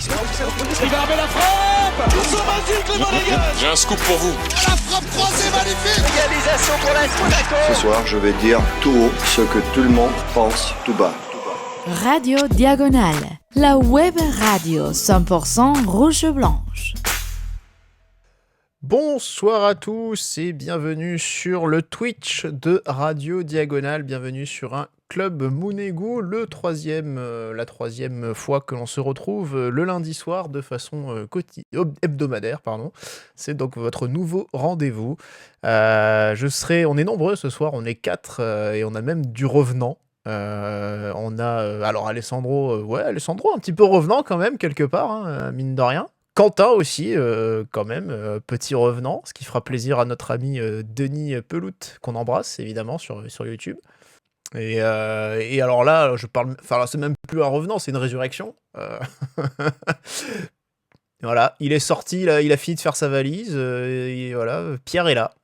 Il va avec la frappe. Ils sont magiques les Monégasques. J'ai un scoop pour vous. La frappe croisée magnifique. Égalisation pour l'AS Monaco. Ce soir, je vais dire tout haut ce que tout le monde pense tout bas. Radio Diagonale, la web radio 100% rouge-blanche. Bonsoir à tous et bienvenue sur le Twitch de Radio Diagonale. Bienvenue sur un Club Monégo, la troisième fois que l'on se retrouve le lundi soir de façon hebdomadaire. C'est donc votre nouveau rendez-vous. On est nombreux ce soir, on est 4 et on a même du revenant. On a alors Alessandro, un petit peu revenant quand même quelque part, hein, mine de rien. Quentin aussi, quand même, petit revenant, ce qui fera plaisir à notre ami Denis Pelout, qu'on embrasse évidemment sur YouTube. Et alors là, c'est même plus un revenant, c'est une résurrection. Voilà, il est sorti, il a fini de faire sa valise, et voilà, Pierre est là.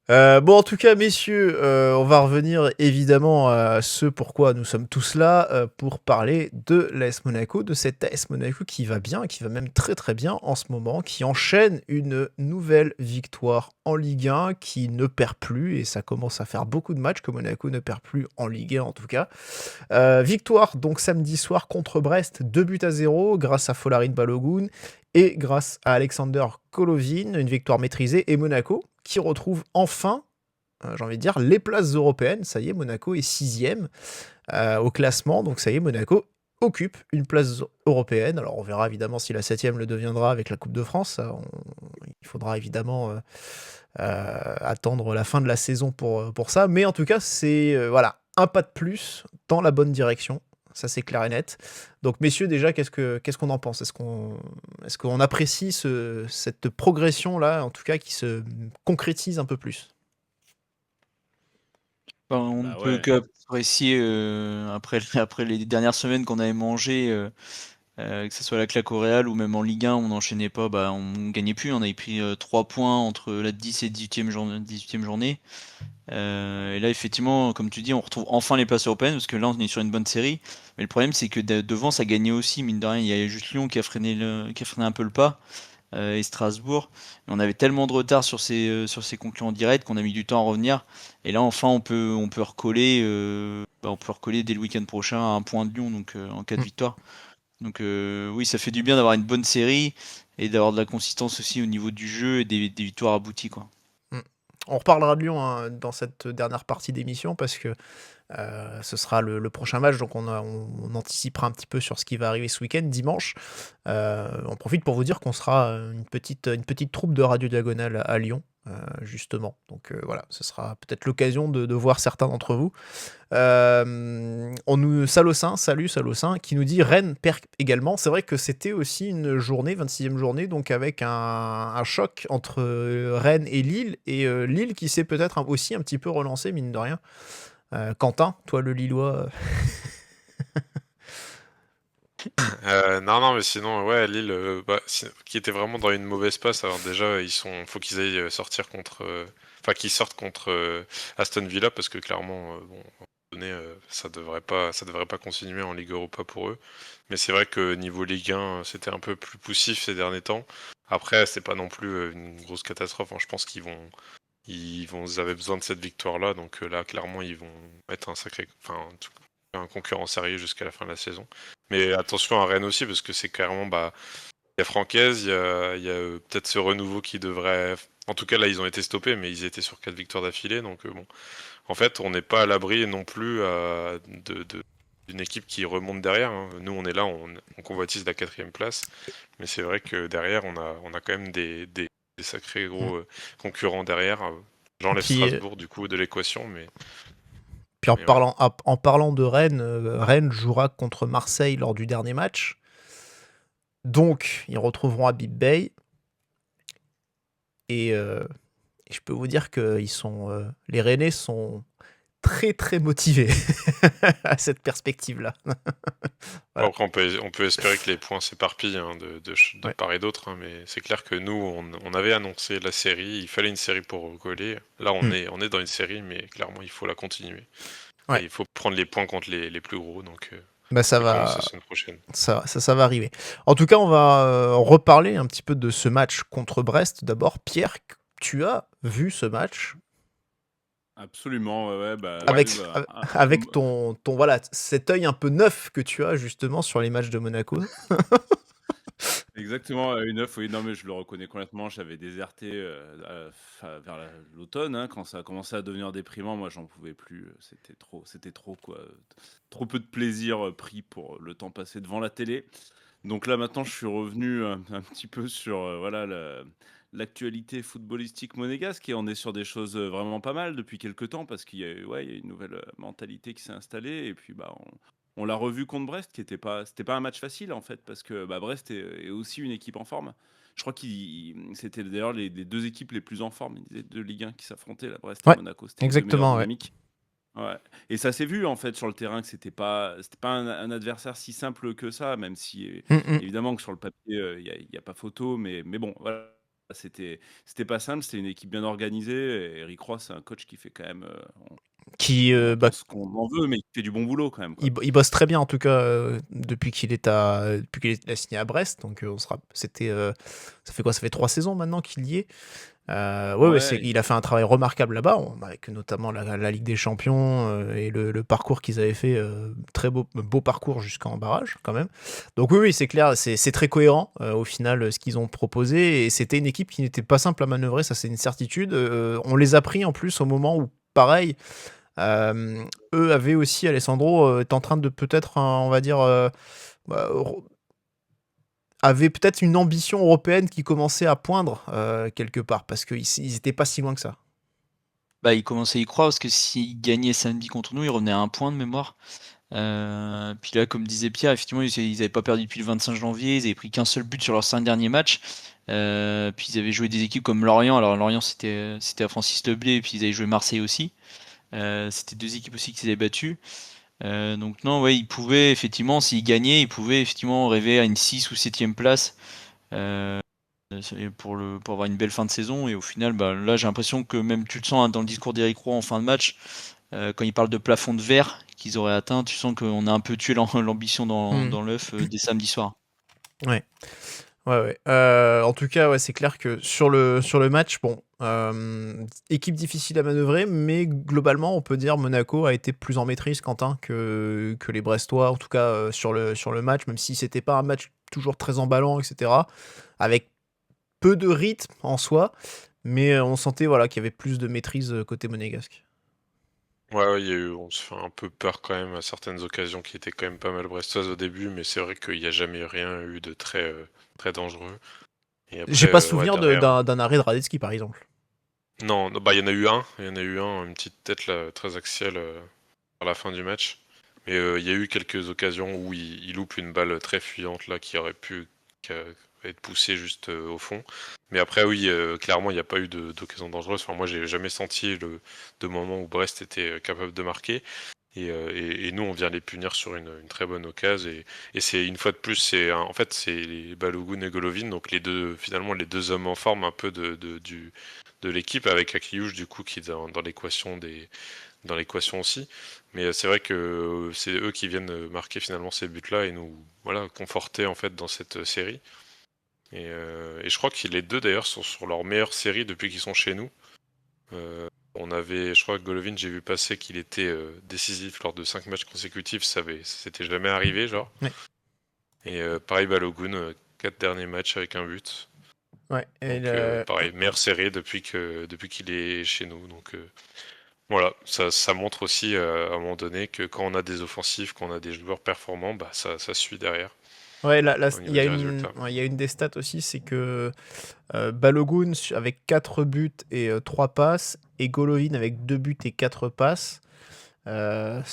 Bon, en tout cas, messieurs, on va revenir évidemment à ce pourquoi nous sommes tous là, pour parler de l'AS Monaco, de cet AS Monaco qui va bien, qui va même très très bien en ce moment, qui enchaîne une nouvelle victoire en Ligue 1, qui ne perd plus, et ça commence à faire beaucoup de matchs que Monaco ne perd plus en Ligue 1 en tout cas. Victoire donc samedi soir contre Brest, 2-0, grâce à Folarin Balogun, et grâce à Alexander Golovin, une victoire maîtrisée, et Monaco qui retrouve enfin, j'ai envie de dire, les places européennes. Ça y est, Monaco est 6e au classement, donc ça y est, Monaco occupe une place européenne. Alors on verra évidemment si la 7e le deviendra avec la Coupe de France. Il faudra évidemment attendre la fin de la saison pour ça, mais en tout cas, c'est un pas de plus dans la bonne direction. Ça, c'est clair et net. Donc, messieurs, déjà, qu'est-ce qu'on en pense ? Est-ce qu'on apprécie cette progression-là, en tout cas, qui se concrétise un peu plus ? On ne peut qu'apprécier, après les dernières semaines qu'on avait mangées, que ce soit la claque au Real ou même en Ligue 1, on n'enchaînait pas, on ne gagnait plus. On avait pris 3 points entre la 10 et 18e journée. Et là, effectivement, comme tu dis, on retrouve enfin les places européennes, parce que là, on est sur une bonne série. Mais le problème, c'est que devant, ça gagnait aussi, mine de rien. Il y a juste Lyon qui a freiné un peu le pas, et Strasbourg. Mais on avait tellement de retard sur ces concurrents directs qu'on a mis du temps à revenir. Et là, enfin, on peut recoller, dès le week-end prochain à un point de Lyon, donc en cas de victoire. Donc oui, ça fait du bien d'avoir une bonne série et d'avoir de la consistance aussi au niveau du jeu et des victoires abouties, quoi. On reparlera de Lyon dans cette dernière partie d'émission parce que ce sera le prochain match, donc on anticipera un petit peu sur ce qui va arriver ce week-end, dimanche. On profite pour vous dire qu'on sera une petite troupe de Radio Diagonale à Lyon, justement. Donc voilà, ce sera peut-être l'occasion de voir certains d'entre vous. Salut Salossin, qui nous dit Rennes perd également. C'est vrai que c'était aussi une journée, 26e journée, donc avec un choc entre Rennes et Lille, et Lille qui s'est peut-être aussi un petit peu relancé, mine de rien. Quentin, toi le Lillois. Non, mais sinon, ouais, Lille, qui était vraiment dans une mauvaise passe. Alors déjà, faut qu'ils aillent sortir qu'ils sortent contre Aston Villa, parce que clairement, à un moment donné, ça devrait pas continuer en Ligue Europa pour eux. Mais c'est vrai que niveau Ligue 1, c'était un peu plus poussif ces derniers temps. Après, c'est pas non plus une grosse catastrophe, hein. Je pense qu'ils avaient besoin de cette victoire-là, donc là, clairement, ils vont être un concurrent sérieux jusqu'à la fin de la saison. Mais attention à Rennes aussi, parce que c'est clairement, il y a Francaise, il y a peut-être ce renouveau qui devrait... En tout cas, là, ils ont été stoppés, mais ils étaient sur 4 victoires d'affilée, donc bon. En fait, on n'est pas à l'abri non plus d'une équipe qui remonte derrière, hein. Nous, on est là, on convoitise la 4e place, mais c'est vrai que derrière, on a quand même des sacrés gros concurrents derrière. J'enlève Strasbourg, du coup, de l'équation, mais... Puis en parlant de Rennes, Rennes jouera contre Marseille lors du dernier match. Donc, ils retrouveront Habib Beye. Et je peux vous dire que les Rennais sont très très motivés à cette perspective-là. Voilà. Après, on peut espérer que les points s'éparpillent, hein, de part et d'autre, hein, mais c'est clair que nous, on avait annoncé la série, il fallait une série pour recoller. Là, on est dans une série, mais clairement, il faut la continuer. Ouais. Il faut prendre les points contre les plus gros, donc Bah ça va commencer va, la semaine prochaine. ça va arriver. En tout cas, on va reparler un petit peu de ce match contre Brest. D'abord, Pierre, tu as vu ce match Absolument, ouais, bah, avec, oui, avec bah, avec ton voilà, cet œil un peu neuf que tu as justement sur les matchs de Monaco. exactement, une œuf, oui, non, mais je le reconnais complètement. J'avais déserté vers l'automne, hein, quand ça a commencé à devenir déprimant. Moi, j'en pouvais plus. C'était trop, quoi. Trop peu de plaisir pris pour le temps passé devant la télé. Donc là, maintenant, je suis revenu un petit peu sur voilà, l'actualité footballistique monégasque et on est sur des choses vraiment pas mal depuis quelques temps parce qu'il y a une nouvelle mentalité qui s'est installée et puis bah, on l'a revu contre Brest qui c'était pas un match facile en fait parce que bah, Brest est aussi une équipe en forme. Je crois que c'était d'ailleurs les deux équipes les plus en forme, les deux Ligue 1 qui s'affrontaient, la Brest et Ouais, Monaco. C'était les deux meilleures exactement, ouais. dynamiques. Ouais. Et ça s'est vu en fait sur le terrain que c'était pas un adversaire si simple que ça, même si évidemment que sur le papier il y a pas photo, mais bon voilà, c'était pas simple, c'était une équipe bien organisée. Et Eric Roy, c'est un coach qui fait quand même, Qui on en bah, pense qu'on en veut, mais qui fait du bon boulot quand même quoi. il bosse très bien en tout cas depuis qu'il a signé à Brest. Donc c'était ça fait quoi? Ça fait 3 saisons maintenant qu'il y est. Ouais, Ouais, il a fait un travail remarquable là-bas, avec notamment la Ligue des Champions et le parcours qu'ils avaient fait, très beau parcours jusqu'en barrage quand même. Donc oui, c'est clair, c'est très cohérent au final ce qu'ils ont proposé et c'était une équipe qui n'était pas simple à manœuvrer, ça c'est une certitude. On les a pris en plus au moment où, pareil, eux avaient aussi, Alessandro est en train de peut-être, on va dire, bah, avait peut-être une ambition européenne qui commençait à poindre quelque part, parce qu'ils n'étaient pas si loin que ça. Bah, il commençait à y croire parce que s'il gagnait samedi contre nous, il revenait à 1 point de mémoire. Puis là, comme disait Pierre, effectivement, ils avaient pas perdu depuis le 25 janvier, ils avaient pris qu'un seul but sur leurs 5 derniers matchs. Puis ils avaient joué des équipes comme Lorient. Alors Lorient, c'était à Francis Leblé, et puis ils avaient joué Marseille aussi. C'était 2 équipes aussi qu'ils avaient battues. Donc non, ouais, ils pouvaient effectivement, s'ils gagnaient, ils pouvaient effectivement rêver à une 6 ou 7e place. Euh, pour avoir une belle fin de saison. Et au final, bah, là, j'ai l'impression que même tu le sens, hein, dans le discours d'Eric Roy en fin de match, quand il parle de plafond de verre qu'ils auraient atteint, tu sens qu'on a un peu tué l'ambition dans l'œuf dès samedi soir. Ouais. Ouais. En tout cas, ouais, c'est clair que sur le match, bon, équipe difficile à manœuvrer, mais globalement, on peut dire Monaco a été plus en maîtrise, Quentin, que les Brestois, en tout cas sur le match, même si c'était pas un match toujours très emballant, etc. Avec peu de rythme en soi, mais on sentait voilà, qu'il y avait plus de maîtrise côté monégasque. Ouais, on se fait un peu peur quand même à certaines occasions qui étaient quand même pas mal brestoises au début, mais c'est vrai qu'il n'y a jamais rien eu de très dangereux. Et J'ai après, pas ouais, souvenir derrière. d'un arrêt de Radetzky, par exemple. Non, bah il y en a eu un, une petite tête là, très axiale à la fin du match. Mais il y a eu quelques occasions où il loupe une balle très fuyante là qui aurait pu être poussée juste au fond. Mais après oui, clairement il n'y a pas eu d'occasion dangereuse. Enfin moi j'ai jamais senti de moment où Brest était capable de marquer. Et nous on vient les punir sur une très bonne occasion. Et c'est une fois de plus, en fait c'est les Balogun et Golovin, donc finalement les deux hommes en forme un peu de l'équipe, avec Akliouche du coup qui est dans l'équation aussi. Mais c'est vrai que c'est eux qui viennent marquer finalement ces buts-là et nous voilà conforter en fait dans cette série. Et je crois que les deux d'ailleurs sont sur leur meilleure série depuis qu'ils sont chez nous. Je crois que Golovin, j'ai vu passer qu'il était décisif lors de 5 matchs consécutifs, c'était jamais arrivé genre. Ouais. Et pareil Balogun, 4 derniers matchs avec un but. Ouais. Et Donc pareil, meilleure série depuis qu'il est chez nous. Donc voilà, ça montre aussi à un moment donné que quand on a des offensifs, quand on a des joueurs performants, bah ça suit derrière. Ouais, Au il niveau y a des résultats. il y a une des stats aussi, c'est que Balogun avec 4 buts et 3 passes, et Golovin avec 2 buts et 4 passes. Alors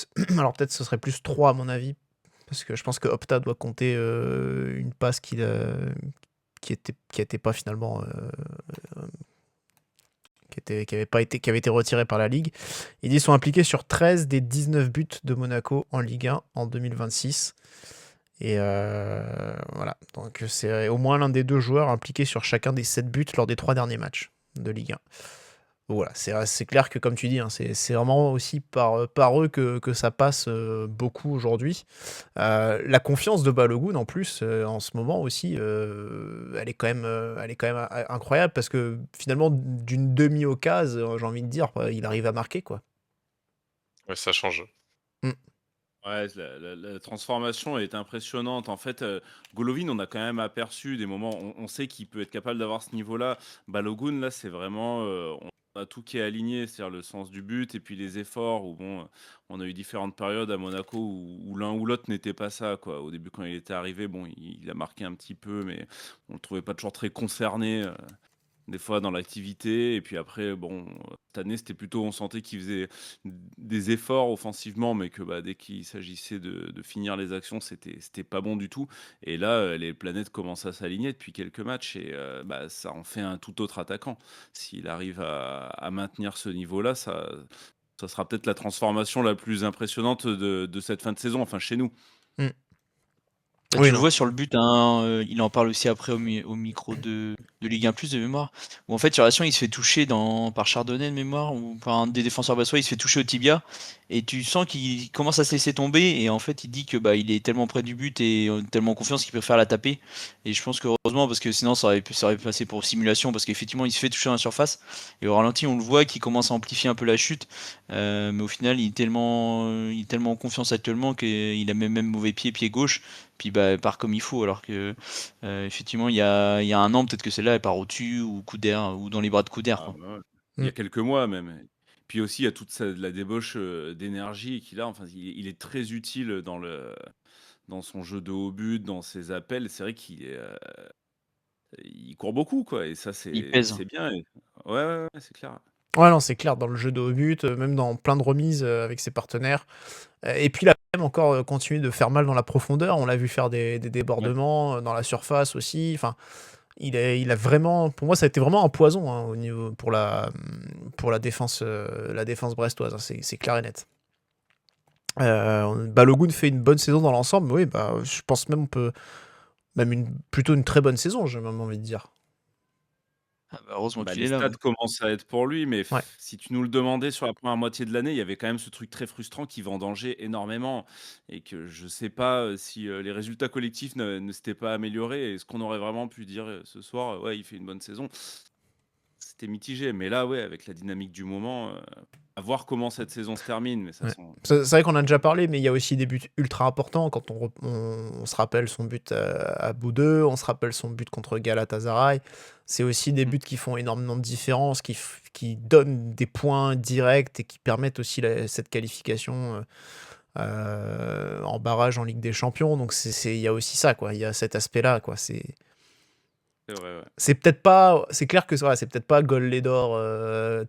peut-être ce serait plus 3 à mon avis, parce que je pense que Opta doit compter une passe qui était pas finalement qui avait été retirée par la Ligue. Ils sont impliqués sur 13 des 19 buts de Monaco en Ligue 1 en 2026. Et voilà, donc c'est au moins l'un des deux joueurs impliqués sur chacun des 7 buts lors des 3 derniers matchs de Ligue 1. Voilà, c'est clair que comme tu dis, hein, c'est vraiment aussi par eux que ça passe beaucoup aujourd'hui. La confiance de Balogun en plus, en ce moment aussi, elle est quand même incroyable parce que finalement d'une demi-occasion, j'ai envie de dire, il arrive à marquer quoi. Ouais, ça change. Mm. Ouais, la transformation est impressionnante. En fait, Golovin, on a quand même aperçu des moments, on sait qu'il peut être capable d'avoir ce niveau-là. Balogun, là, c'est vraiment, on a tout qui est aligné, c'est-à-dire le sens du but et puis les efforts. Où bon, on a eu différentes périodes à Monaco où l'un ou l'autre n'était pas ça, quoi. Au début, quand il était arrivé, bon, il a marqué un petit peu, mais on le trouvait pas toujours très concerné. Des fois dans l'activité et puis après bon, cette année c'était plutôt on sentait qu'il faisait des efforts offensivement mais que, bah, dès qu'il s'agissait de finir les actions c'était pas bon du tout et là, les planètes commencent à s'aligner depuis quelques matchs et bah, ça en fait un tout autre attaquant. S'il arrive à maintenir ce niveau-là, ça sera peut-être la transformation la plus impressionnante de cette fin de saison, enfin chez nous. Mm. Bah, Oui, tu le non. vois sur le but, hein, il en parle aussi après au micro de Ligue 1 Plus de mémoire, où en fait sur l'action il se fait toucher par Chardonnay de mémoire, ou par un des défenseurs bassois, il se fait toucher au tibia, et tu sens qu'il commence à se laisser tomber, et en fait il dit que bah, il est tellement près du but et tellement en confiance qu'il préfère la taper, et je pense que heureusement, parce que sinon ça aurait passé pour simulation, parce qu'effectivement il se fait toucher dans la surface, et au ralenti on le voit qu'il commence à amplifier un peu la chute, mais au final il est tellement en confiance actuellement qu'il a même mauvais pied gauche, puis bah, elle part comme il faut, alors que effectivement il y a un an peut-être que celle-là elle part au-dessus ou coup d'air ou dans les bras de coup d'air Ah quoi. bah, ouais. Il y Mm. a quelques mois même. Puis aussi, il y a toute la débauche d'énergie qu'il a. Enfin, il est très utile dans son jeu de haut but, dans ses appels. C'est vrai il court beaucoup, quoi. Et ça, Il c'est pèse. c'est bien. Ouais, ouais, ouais, c'est clair. Ouais, non, c'est clair, dans le jeu de haut but, même dans plein de remises avec ses partenaires. Et puis il a quand même encore continué de faire mal dans la profondeur. On l'a vu faire des Ouais. débordements dans la surface aussi. Enfin, il a vraiment, pour moi, ça a été vraiment un poison hein, au niveau pour la défense brestoise. Hein, c'est clair et net. Balogun fait une bonne saison dans l'ensemble, mais oui, bah, je pense même on peut même plutôt une très bonne saison, j'ai même envie de dire. Ah bah, heureusement Bah, qu'il les est là. stats commencent à être pour lui, mais Ouais. si tu nous le demandais sur la première moitié de l'année, il y avait quand même ce truc très frustrant qui vendangeait énormément et que je sais pas si les résultats collectifs ne s'étaient pas améliorés. Est-ce qu'on aurait vraiment pu dire ce soir, ouais, il fait une bonne saison? C'était mitigé, mais là, ouais, avec la dynamique du moment, à voir comment cette saison se termine, mais ça Ouais. sent. C'est vrai qu'on a déjà parlé, mais il y a aussi des buts ultra importants. Quand on se rappelle son but à Boudeux, on se rappelle son but contre Galatasaray. C'est aussi des Mm. buts qui font énormément de différence, qui donnent des points directs et qui permettent aussi cette qualification en barrage en Ligue des Champions. Donc il y a aussi ça, quoi. Il y a cet aspect-là, quoi. C'est vrai, ouais. C'est peut-être pas, c'est clair que voilà, c'est peut-être pas Goal d'or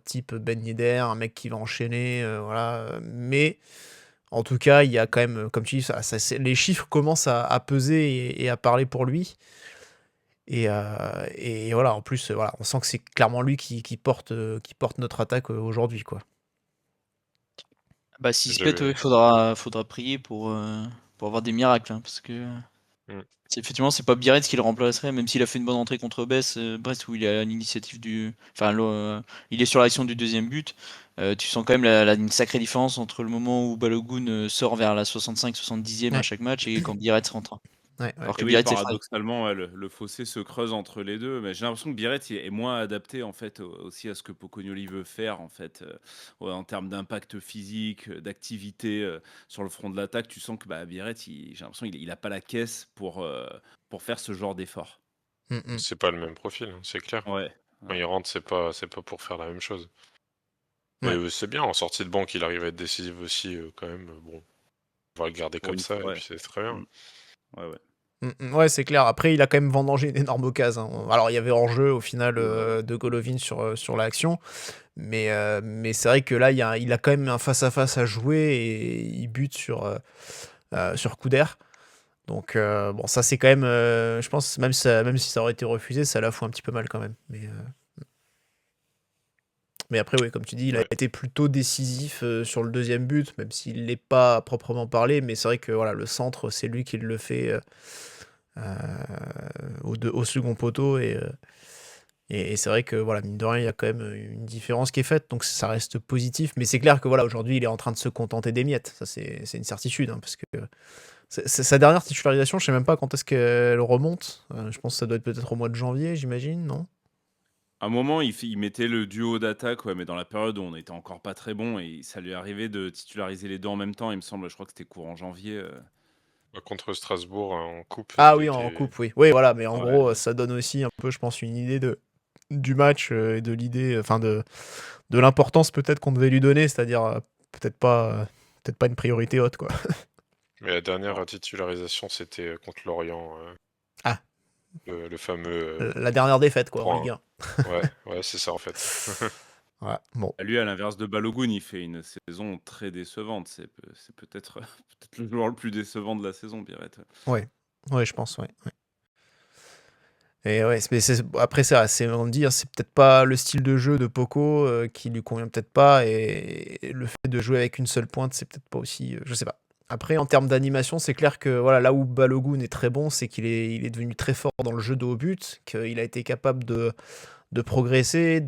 type Ben Yedder, un mec qui va enchaîner, voilà. Mais en tout cas, il y a quand même, comme tu dis, les chiffres commencent à peser et à parler pour lui. Et voilà, en plus, voilà, on sent que c'est clairement lui qui porte notre attaque aujourd'hui, quoi. Bah s'il se pète, J'avais. ouais, faudra prier pour avoir des miracles, hein, parce que Mm. effectivement c'est pas Biarritz qui le remplacerait, même s'il a fait une bonne entrée contre Brest où il est à l'initiative il est sur l'action du deuxième but. Tu sens quand même une sacrée différence entre le moment où Balogun sort vers la 65-70e à Ouais, chaque match et quand Biarritz rentre, hein. ouais, ouais. Alors Et que oui, Biarritz est frais. paradoxalement, ouais, le fossé se creuse entre les deux, mais j'ai l'impression que Biarritz est moins adapté en fait aussi à ce que Pocognoli veut faire en fait ouais, en termes d'impact physique, d'activité sur le front de l'attaque. Tu sens que bah, Biarritz, j'ai l'impression qu'il a pas la caisse pour faire ce genre d'effort. Mm, mm. C'est pas le même profil, hein, c'est clair. Ouais. Quand Ouais. il rentre, c'est pas pour faire la même chose. Mais Ouais. c'est bien, en sortie de banque, il arrive à être décisif aussi, quand même. Bon, on va le garder Pour comme une ça, fois, et ouais. puis c'est très bien. Mm. Ouais, ouais. Ouais, c'est clair. Après, il a quand même vendangé une énorme occasion. Hein. Alors, il y avait hors-jeu au final Ouais, ouais. de Golovin sur l'action. Mais c'est vrai que là, il a quand même un face-à-face à jouer et il bute sur coup d'air. Donc, bon, ça, c'est quand même. Je pense, même si ça aurait été refusé, ça la fout un petit peu mal quand même. Mais après, oui, comme tu dis, il a Ouais. été plutôt décisif sur le deuxième but, même s'il ne l'est pas à proprement parlé. Mais c'est vrai que voilà, le centre, c'est lui qui le fait au second poteau. Et c'est vrai que voilà, mine de rien, il y a quand même une différence qui est faite, donc ça reste positif. Mais c'est clair que voilà, aujourd'hui, il est en train de se contenter des miettes. Ça, c'est une certitude, hein, parce que sa dernière titularisation, je sais même pas quand est-ce qu'elle remonte. Je pense que ça doit être peut-être au mois de janvier, j'imagine, non? À un moment, il mettait le duo d'attaque, ouais, mais dans la période où on était encore pas très bon, et ça lui arrivait de titulariser les deux en même temps, il me semble. Je crois que c'était courant janvier. Contre Strasbourg en coupe, Ah il oui, en était. coupe, oui. Oui, voilà, mais en Ouais. gros, ça donne aussi un peu, je pense, une idée du match et de l'idée, enfin de l'importance peut-être qu'on devait lui donner, c'est-à-dire peut-être pas une priorité haute, quoi. Mais la dernière titularisation, c'était contre Lorient. Ah. Le fameux. La dernière défaite, quoi, en point. Ligue 1. Ouais, c'est ça en fait. Ouais, bon. Lui, à l'inverse de Balogun, il fait une saison très décevante. C'est peut-être le joueur le plus décevant de la saison, Biret. Ouais, je pense, ouais. Et ouais, après ça, on dit, hein, c'est peut-être pas le style de jeu de Poco qui lui convient peut-être pas, et le fait de jouer avec une seule pointe, c'est peut-être pas aussi, je sais pas. Après, en termes d'animation, c'est clair que voilà, là où Balogun est très bon, c'est qu'il est devenu très fort dans le jeu de haut but, qu'il a été capable de progresser,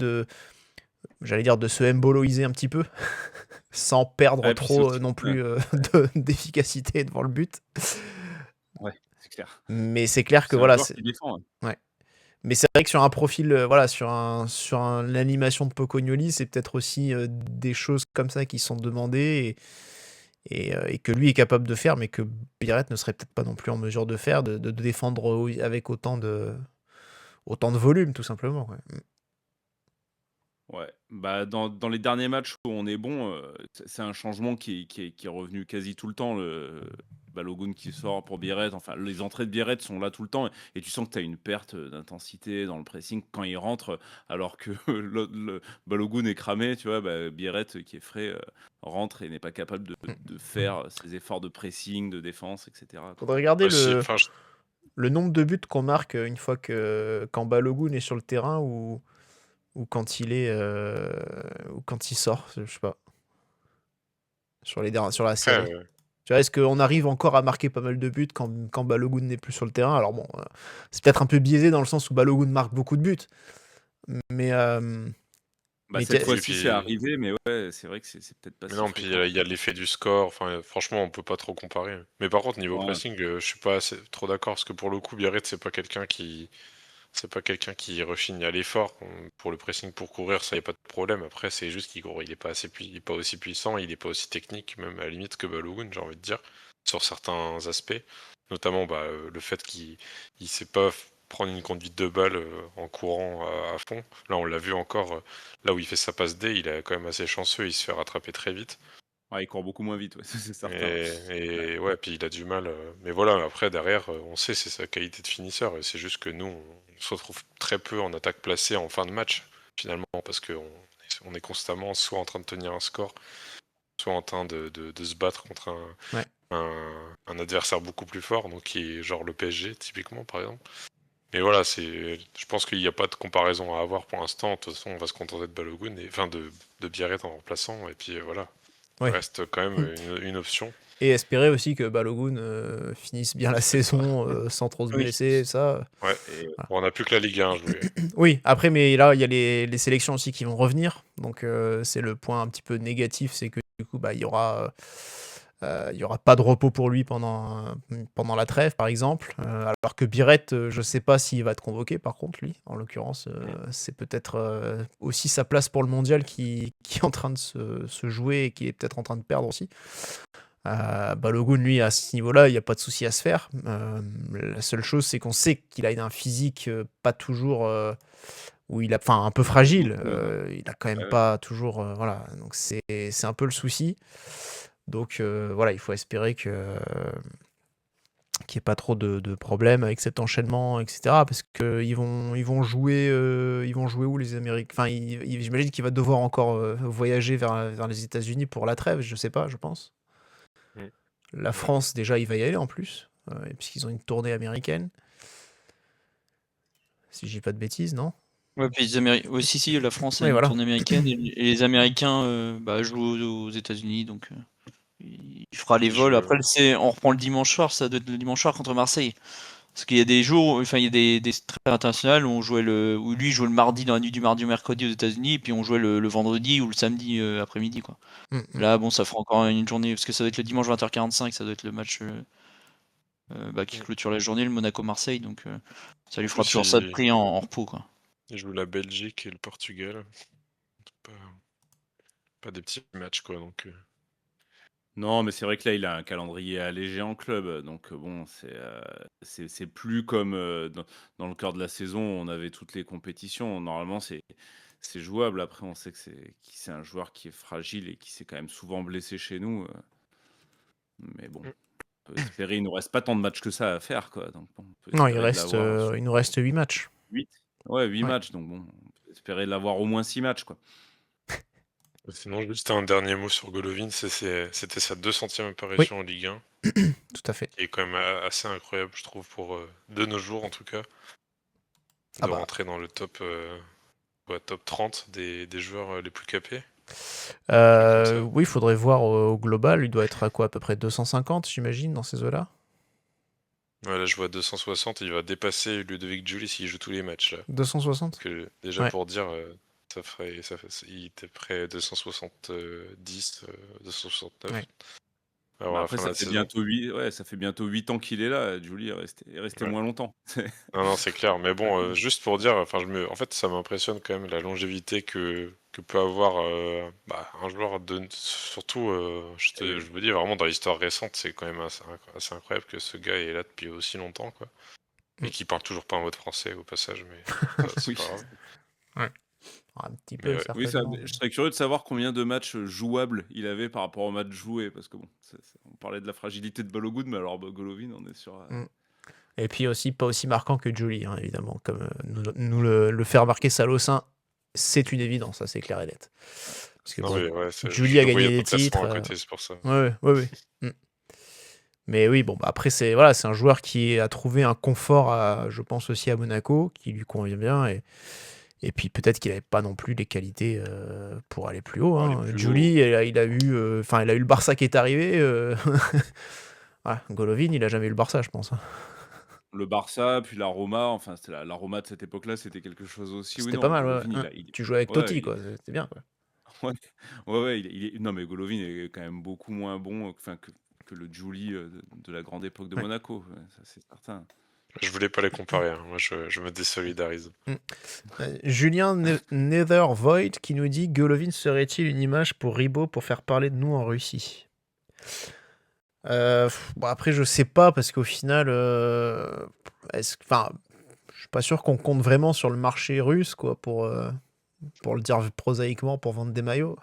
j'allais dire, de se mboloiser un petit peu, sans perdre Ouais, puis trop aussi- non plus d'efficacité devant le but. Ouais, c'est clair. Mais c'est clair que C'est un voilà, joueur qui défend. ouais. Mais c'est vrai que sur un profil, voilà, sur l'animation de Pocognoli, c'est peut-être aussi des choses comme ça qui sont demandées et que lui est capable de faire, mais que Biret ne serait peut-être pas non plus en mesure de faire, de défendre avec autant de volume, tout simplement. Ouais. Ouais, bah dans les derniers matchs où on est bon, c'est un changement qui est revenu quasi tout le temps. Le Balogun qui sort pour Biret, enfin les entrées de Biret sont là tout le temps, et tu sens que tu as une perte d'intensité dans le pressing quand il rentre, alors que le Balogun est cramé, tu vois, Biret qui est frais rentre et n'est pas capable de faire ses efforts de pressing, de défense, etc. quoi. Faudrait regarder Aussi, enfin, le nombre de buts qu'on marque une fois quand Balogun est sur le terrain ou quand il est ou quand il sort, je sais pas. Sur la série. Tu vois, est-ce qu'on arrive encore à marquer pas mal de buts quand Balogun n'est plus sur le terrain? Alors bon, c'est peut-être un peu biaisé dans le sens où Balogun marque beaucoup de buts. Mais, mais Cette qu'est- fois-ci, puis- c'est arrivé, mais ouais, c'est vrai que c'est peut-être pas Mais si non, puis fréquent. il y a l'effet du score. Enfin, franchement, on peut pas trop comparer. Mais par contre, niveau Ouais. pressing, je suis pas trop d'accord parce que pour le coup, Biarritz, c'est pas quelqu'un qui rechigne à l'effort. Pour le pressing, pour courir, ça y a pas de problème. Après, c'est juste qu'il court, il est pas aussi puissant, il est pas aussi technique, même à la limite que Balogun, j'ai envie de dire, sur certains aspects. Notamment, le fait qu'il sait pas prendre une conduite de balle en courant à fond. Là, on l'a vu encore. Là où il fait sa passe D, il est quand même assez chanceux, il se fait rattraper très vite. Ouais, il court beaucoup moins vite, ouais, c'est certain. Et ouais, puis il a du mal. Mais voilà, après, derrière, on sait, c'est sa qualité de finisseur. Et c'est juste que nous, on se retrouve très peu en attaque placée en fin de match, finalement, parce qu'on est constamment soit en train de tenir un score, soit en train de se battre contre un adversaire beaucoup plus fort, donc qui est genre le PSG, typiquement, par exemple. Mais voilà, je pense qu'il n'y a pas de comparaison à avoir pour l'instant. De toute façon, on va se contenter de Balogun, enfin de Biarritz en remplaçant, et puis voilà. Ouais. Ça reste quand même une option. Et espérer aussi que Balogun finisse bien la saison sans trop se blesser, ça. Ouais, on n'a plus que la Ligue 1 à jouer. Oui, après, mais là, il y a les sélections aussi qui vont revenir. Donc, c'est le point un petit peu négatif, c'est que du coup, il y aura pas de repos pour lui pendant la trêve, par exemple. Alors que Biret, je sais pas s'il va être convoqué, par contre, lui. En l'occurrence, c'est peut-être aussi sa place pour le mondial qui est en train de se jouer et qui est peut-être en train de perdre aussi. Balogun, lui, à ce niveau-là, il n'y a pas de souci à se faire. La seule chose, c'est qu'on sait qu'il a un physique pas toujours où il a, enfin, un peu fragile. Il a quand même pas toujours, voilà. Donc c'est un peu le souci. Donc voilà, il faut espérer qu'il n'y ait pas trop de problèmes avec cet enchaînement, etc. Parce que ils vont jouer où les Américains? Enfin, j'imagine qu'il va devoir encore voyager vers les États-Unis pour la trêve. Je sais pas, je pense. La France, déjà, il va y aller en plus, puisqu'ils ont une tournée américaine. Si je dis pas de bêtises, non? Ouais, puis si, la France a Oui, une voilà. tournée américaine et les Américains jouent aux États-Unis, donc il fera les vols. Après, on reprend le dimanche soir, ça doit être le dimanche soir contre Marseille. Parce qu'il y a des jours, enfin il y a des trêves internationales où lui jouait le mardi dans la nuit du mardi au mercredi aux États-Unis, et puis on jouait le vendredi ou le samedi après-midi, quoi. Là, bon, ça fera encore une journée, parce que ça doit être le dimanche 20h45, ça doit être le match qui clôture la journée, le Monaco-Marseille, donc ça lui fera Plus, toujours ça de prix en repos, quoi. il joue la Belgique et le Portugal. Pas des petits matchs, quoi. Donc, Non, mais c'est vrai que là, il a un calendrier allégé en club. Donc, bon, c'est plus comme dans le cœur de la saison, où on avait toutes les compétitions. Normalement, c'est jouable. Après, on sait que c'est un joueur qui est fragile et qui s'est quand même souvent blessé chez nous. Mais bon, on peut espérer. Il ne nous reste pas tant de matchs que ça à faire, quoi. Donc, bon, on peut Non, espérer de l'avoir il nous reste 8 matchs. 8. Ouais, 8 Ouais. matchs. Donc, bon, on peut espérer de l'avoir au moins 6 matchs, quoi. sinon, juste un dernier mot sur Golovin. C'était sa 200e apparition en Ligue 1. Tout à fait. Qui est quand même assez incroyable, je trouve, pour de nos jours en tout cas, de rentrer dans le top 30 des joueurs les plus capés. Oui, il faudrait voir au global. Il doit être à quoi, à peu près 250, j'imagine, dans ces eaux-là. Ouais, là, je vois 260. Il va dépasser Ludovic Giuly s'il joue tous les matchs. Là. 260 que, déjà, Ouais. pour dire, il était près à 270, 269. Ouais. Alors, Après, ça fait bientôt 8 ans qu'il est là. Giuly est resté moins longtemps. Non, c'est clair. Mais bon, juste pour dire, en fait, ça m'impressionne quand même la longévité que peut avoir un joueur surtout, je vous dis vraiment dans l'histoire récente, c'est quand même assez incroyable que ce gars est là depuis aussi longtemps, quoi. Et qui parle toujours pas en mode français au passage, mais c'est Oui. pas grave. Ouais. Un petit peu, Oui, certainement. je serais curieux de savoir combien de matchs jouables il avait par rapport aux matchs joués, parce que bon, on parlait de la fragilité de Balogun, mais alors Golovin, on est sur. Et puis aussi, pas aussi marquant que Giuly, hein, évidemment. Comme nous le fait remarquer Salossin, c'est une évidence, ça c'est clair et net. Parce que Giuly a gagné des titres. À côté, c'est pour ça. Ouais. Mais oui, bon, après, c'est un joueur qui a trouvé un confort, je pense aussi à Monaco, qui lui convient bien. Et puis peut-être qu'il n'avait pas non plus les qualités pour aller plus haut. Hein. Giuly, il a eu le Barça qui est arrivé. Golovin, il a jamais eu le Barça, je pense. Hein. Le Barça, puis la Roma, enfin c'était la Roma de cette époque-là, c'était quelque chose aussi. C'était pas mal, tu jouais avec Totti, quoi. C'était bien, quoi. Ouais, non mais Golovin est quand même beaucoup moins bon que le Giuly de la grande époque de Monaco, ça c'est certain. Je voulais pas les comparer, hein. Moi je me désolidarise. Julien Nethervoid qui nous dit: Golovin serait-il une image pour Ribot pour faire parler de nous en Russie? Après je sais pas, parce qu'au final je suis pas sûr qu'on compte vraiment sur le marché russe, quoi, pour le dire prosaïquement, pour vendre des maillots.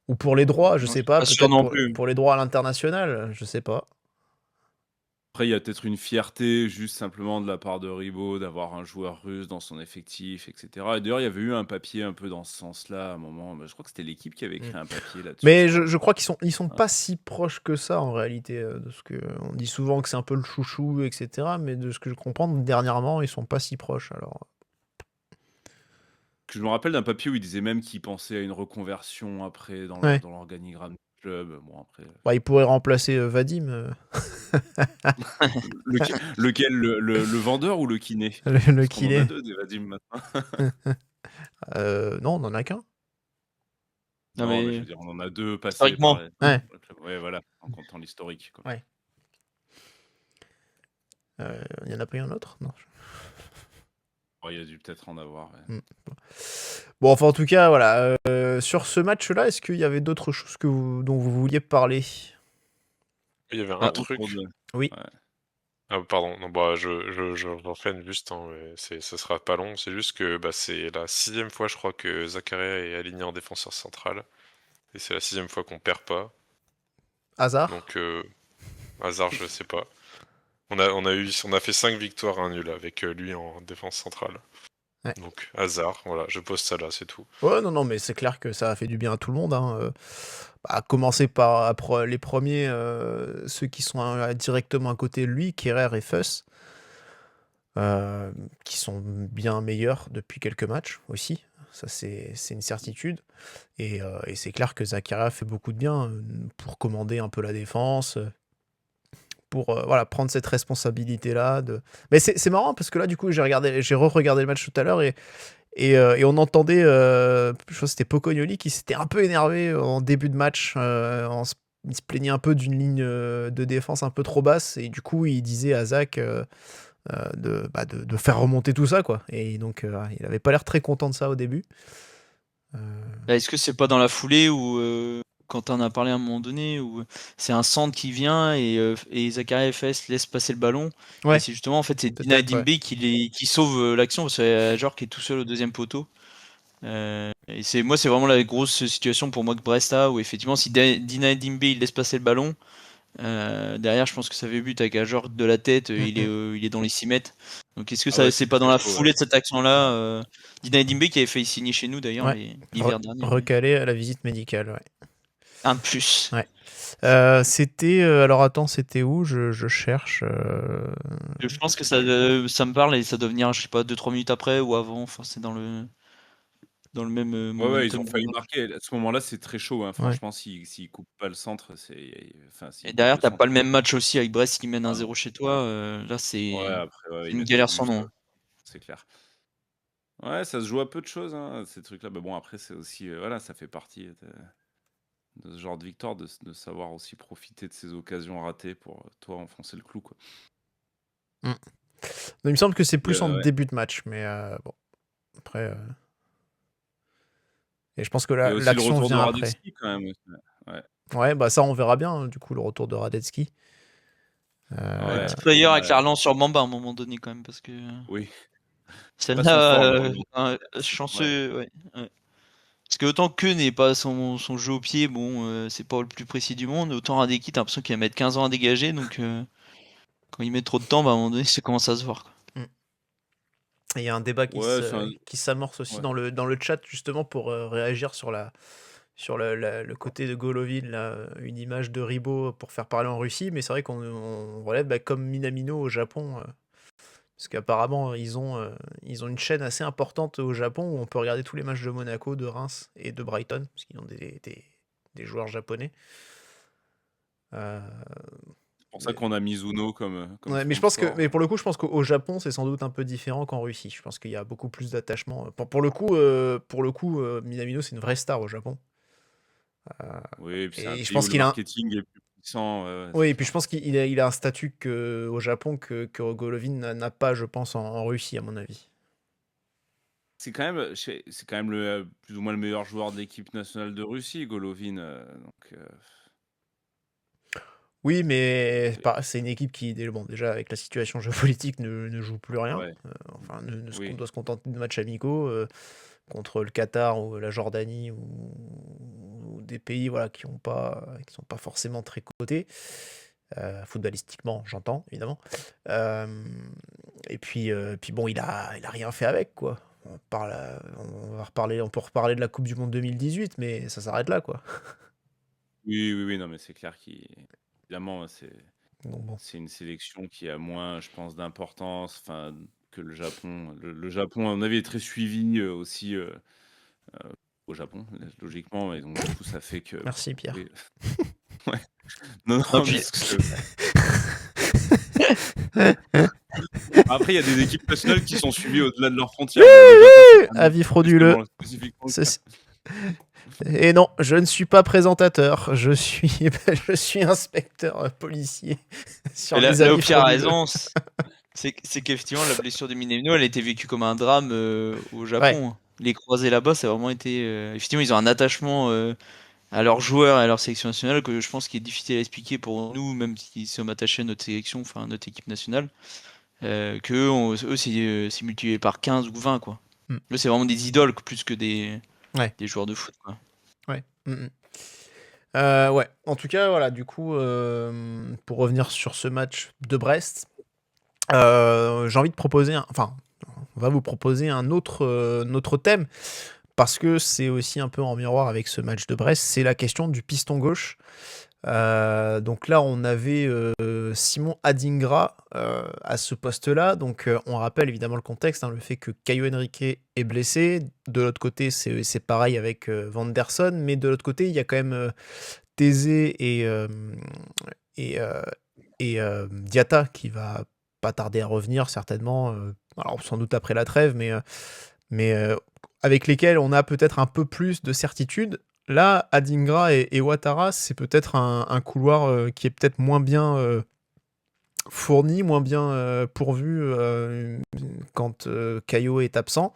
Ou pour les droits, je sais pas, peut-être pour les droits à l'international, je sais pas. Après, il y a peut-être une fierté juste simplement de la part de Ribot d'avoir un joueur russe dans son effectif, etc. Et d'ailleurs, il y avait eu un papier un peu dans ce sens-là à un moment. Je crois que c'était l'équipe qui avait écrit un papier là-dessus. Mais je crois qu'ils sont pas si proches que ça en réalité. De ce que on dit souvent que c'est un peu le chouchou, etc. Mais de ce que je comprends, dernièrement, ils sont pas si proches. Alors. Je me rappelle d'un papier où il disait même qu'il pensait à une reconversion après dans l'organigramme du club. Bon, après. Il pourrait remplacer Vadim. Lequel, le vendeur ou le kiné? Le kiné. On en a deux des Vadim maintenant. Non, on en a qu'un. Non, mais je veux dire, on en a deux passés historiquement. par le club. Ouais, voilà, en comptant l'historique. Ouais. Il y en a pas eu un autre? Non. Il y a dû peut-être en avoir. Ouais. Bon, enfin, en tout cas, voilà. Sur ce match-là, est-ce qu'il y avait d'autres choses dont vous vouliez parler? Il y avait un truc. Oui. Ouais. Ah, pardon, non, j'enchaîne juste, hein, mais ça sera pas long. C'est juste que c'est la 6e fois, je crois, que Zakaria est aligné en défenseur central. Et c'est la 6e fois qu'on perd pas. Hasard? Donc, hasard, je sais pas. On a fait 5 victoires, un nul avec lui en défense centrale. Ouais. Donc, hasard, voilà, je pose ça là, c'est tout. Ouais, non, mais c'est clair que ça a fait du bien à tout le monde. Hein. À commencer par les premiers, ceux qui sont directement à côté de lui, Kerrer et Fuss, qui sont bien meilleurs depuis quelques matchs aussi. Ça, c'est une certitude. Et c'est clair que Zakaria fait beaucoup de bien pour commander un peu la défense, pour voilà, prendre cette responsabilité-là. Mais c'est marrant parce que là, du coup, j'ai re-regardé le match tout à l'heure et on entendait, je crois que c'était Pocognoli qui s'était un peu énervé en début de match. Il se plaignait un peu d'une ligne de défense un peu trop basse et du coup, il disait à Zach de faire remonter tout ça, quoi. Et donc, il avait pas l'air très content de ça au début. Est-ce que c'est pas dans la foulée où Quentin en a parlé à un moment donné où c'est un centre qui vient et Zakaria FS laisse passer le ballon Ouais, et c'est justement en fait c'est peut-être, Dina Dimbe qui sauve l'action parce que genre qui est tout seul au deuxième poteau. Et c'est vraiment la grosse situation pour moi que Brest a où effectivement si Dina Dimbe il laisse passer le ballon derrière je pense que ça fait but avec un genre de la tête il est dans les 6 mètres. Donc est-ce que ça c'est pas dans la foulée de cette action là Dina Dimbe qui avait failli signer chez nous d'ailleurs l'hiver dernier. Recalé à la visite médicale, ouais. Un de plus. Ouais. C'était alors attends, c'était où je cherche. Je pense que ça me parle et ça doit venir, je sais pas, 2-3 minutes après ou avant. Enfin, c'est dans le même momentum. Ouais, ils ont failli marquer. À ce moment-là, c'est très chaud. Hein. Franchement, s'ils coupent pas le centre, c'est. Enfin, et derrière, t'as pas le même match aussi avec Brest qui mène 1-0 chez toi. Là, c'est une galère sans nom. C'est clair. Ouais, ça se joue à peu de choses, hein, ces trucs-là. Mais bon, après, c'est aussi. Voilà, ça fait partie de ce genre de victoire, de savoir aussi profiter de ces occasions ratées pour toi enfoncer le clou, quoi. Il me semble que c'est plus en début de match, mais bon. Après. Et je pense que l'action vient après. Radetzky, quand même. Ouais, bah ça, on verra bien, hein, du coup, le retour de Radetzky. Petit player avec la relance sur Bamba à un moment donné, quand même, parce que. Oui. Celle-là, chanceux, ouais. Parce que autant que n'est pas son jeu au pied, bon, c'est pas le plus précis du monde, autant Radecki, t'as l'impression qu'il va mettre 15 ans à dégager, donc quand il met trop de temps, bah, à un moment donné, ça commence à se voir, quoi. Il y a un débat qui s'amorce aussi dans le chat, justement, pour réagir sur le côté de Golovin, là, une image de Ribot pour faire parler en Russie, mais c'est vrai qu'on relève comme Minamino au Japon, parce qu'apparemment ils ont une chaîne assez importante au Japon où on peut regarder tous les matchs de Monaco, de Reims et de Brighton, parce qu'ils ont des joueurs japonais. C'est pour ça qu'on a Mizuno comme ouais, mais mais pour le coup, je pense qu'au Japon, c'est sans doute un peu différent qu'en Russie. Je pense qu'il y a beaucoup plus d'attachement. Pour le coup, Minamino, c'est une vraie star au Japon. Oui, et puis c'est un pays je pense où le marketing est plus puissant. Oui, et puis je pense qu'il a un statut au Japon que Golovin n'a pas, je pense, en Russie, à mon avis. C'est quand même plus ou moins le meilleur joueur de l'équipe nationale de Russie, Golovin. Donc, oui, mais c'est une équipe qui, déjà, avec la situation géopolitique, ne joue plus rien. Ouais. Enfin, doit se contenter de matchs amicaux contre le Qatar ou la Jordanie ou des pays qui sont pas forcément très cotés. Footballistiquement, j'entends, évidemment. Et puis bon, il a rien fait avec, quoi. On peut reparler de la Coupe du Monde 2018, mais ça s'arrête là, quoi. Oui, non, mais c'est clair qu'évidemment, Donc bon. c'est une sélection qui a moins, je pense, d'importance que le Japon. Le Japon, à mon avis, est très suivi aussi au Japon, logiquement, et donc du coup, ça fait que. Merci, Pierre. Oui. Ouais. Non, mais après, il y a des équipes nationales qui sont suivies au-delà de leurs frontières. Avis frauduleux. Et non, je ne suis pas présentateur, je suis inspecteur policier. Sur les avis Pierre a raison, c'est qu'effectivement, la blessure de Minamino, elle a été vécue comme un drame au Japon. Ouais. Les croisés là-bas, ça a vraiment été. Effectivement, ils ont un attachement à leurs joueurs et à leur sélection nationale que je pense qu'il est difficile à expliquer pour nous, même si sommes attachés à notre sélection, enfin à notre équipe nationale, eux c'est multiplié par 15 ou 20, quoi. Eux, c'est vraiment des idoles plus que des joueurs de foot, quoi. Ouais. Ouais. En tout cas, voilà, du coup, pour revenir sur ce match de Brest, j'ai envie de proposer on va vous proposer un autre thème, parce que c'est aussi un peu en miroir avec ce match de Brest, c'est la question du piston gauche. Donc là, on avait Simon Adingra à ce poste-là. Donc on rappelle évidemment le contexte, le fait que Caio Henrique est blessé. De l'autre côté, c'est pareil avec Vanderson, mais de l'autre côté, il y a quand même Thésée et et Diatta qui va pas tarder à revenir certainement, alors sans doute après la trêve, mais avec lesquels on a peut-être un peu plus de certitude. Là, Adingra et Ouattara, c'est peut-être un couloir qui est peut-être moins bien fourni, moins bien pourvu quand Caio est absent.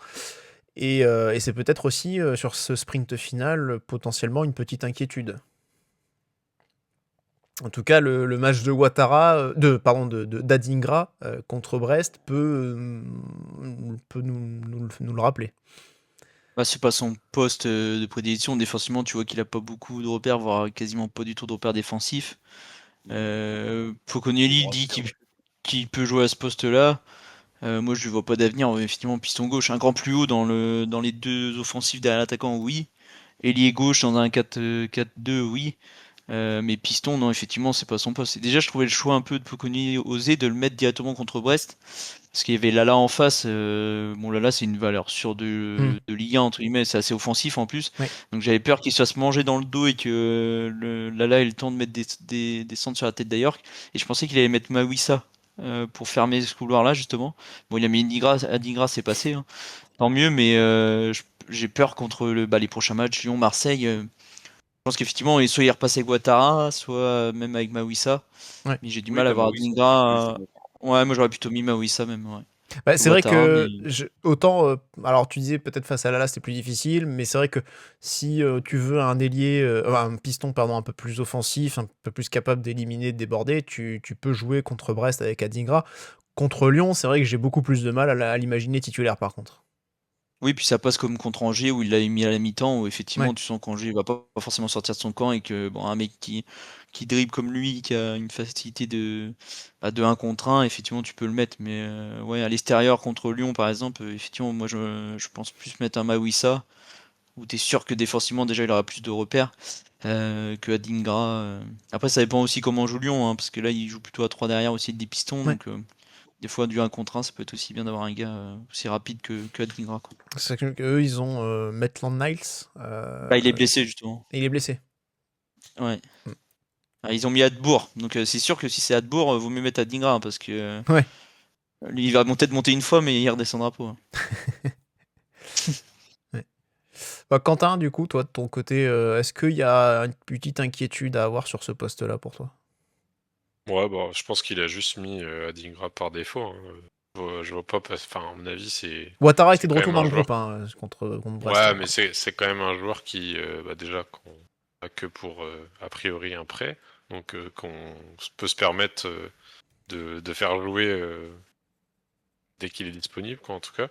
Et c'est peut-être aussi sur ce sprint final potentiellement une petite inquiétude. En tout cas, le match de Ouattara, d'Adingra contre Brest peut nous le rappeler. Bah, c'est pas son poste de prédilection. Défensivement, tu vois qu'il a pas beaucoup de repères, voire quasiment pas du tout de repères défensifs. Poconelli dit qu'il peut jouer à ce poste-là. Moi, je ne vois pas d'avenir. Effectivement, piston gauche, un grand plus haut dans les deux offensifs derrière l'attaquant, oui. Ailier gauche dans un 4-4-2, oui. Mais piston, non, effectivement, c'est pas son poste. Et déjà, je trouvais le choix un peu de Poconelli osé de le mettre directement contre Brest. Parce qu'il y avait Lala en face. Bon, Lala, c'est une valeur sûre de Ligue 1, entre guillemets. C'est assez offensif en plus. Oui. Donc j'avais peur qu'il se fasse manger dans le dos et que Lala ait le temps de mettre des centres sur la tête d'Ayork. Et je pensais qu'il allait mettre Mawissa pour fermer ce couloir-là, justement. Bon, il a mis Adigra, c'est passé. Hein. Tant mieux, mais j'ai peur contre les prochains matchs, Lyon, Marseille. Je pense qu'effectivement, soit il repasse avec Ouattara, soit même avec Mawissa. Ouais. Mais j'ai du mal à voir Adingra. Ouais, moi j'aurais plutôt mis Mawissa même. Ouais. Bah, c'est vrai Ouattara, que mais- autant, alors tu disais peut-être face à Lala c'était plus difficile, mais c'est vrai que si tu veux un ailier, un piston pardon, un peu plus offensif, un peu plus capable d'éliminer, de déborder, tu peux jouer contre Brest avec Adingra. Contre Lyon, c'est vrai que j'ai beaucoup plus de mal à l'imaginer titulaire par contre. Oui, puis ça passe comme contre Angers où il l'a mis à la mi-temps, où effectivement Ouais. tu sens qu'Angers va pas forcément sortir de son camp et que bon, un mec qui dribble comme lui, qui a une facilité de 1 contre 1, effectivement tu peux le mettre. Mais ouais, à l'extérieur contre Lyon par exemple, effectivement, moi je pense plus mettre un Mawissa, où tu es sûr que défensivement déjà il aura plus de repères que Adingra. Après ça dépend aussi comment joue Lyon, hein, parce que là il joue plutôt à 3 derrière aussi avec des pistons, Ouais. donc des fois du 1 contre 1, ça peut être aussi bien d'avoir un gars aussi rapide que Adingra, quoi. C'est qu'eux, ils ont Maitland Niles. Bah, il est blessé justement. Et il est blessé. Ouais. Mm. Ah, ils ont mis Adbourg, donc c'est sûr que si c'est Adbourg, vaut mieux mettre Adingra, hein, parce que Ouais. lui il va peut-être monter une fois, mais il redescendra pas. Hein. Ouais. Bah, Quentin, du coup, toi de ton côté, est-ce qu'il y a une petite inquiétude à avoir sur ce poste-là pour toi? Ouais, bah, je pense qu'il a juste mis Adingra par défaut. Hein. Je vois pas, enfin, à mon avis, Ouattara c'est était de quand retour même dans un le joueur. groupe contre Brest. Ouais, mais c'est quand même un joueur qui, bah, déjà, qu'on a que pour a priori un prêt, donc qu'on peut se permettre de faire jouer dès qu'il est disponible, quoi, en tout cas.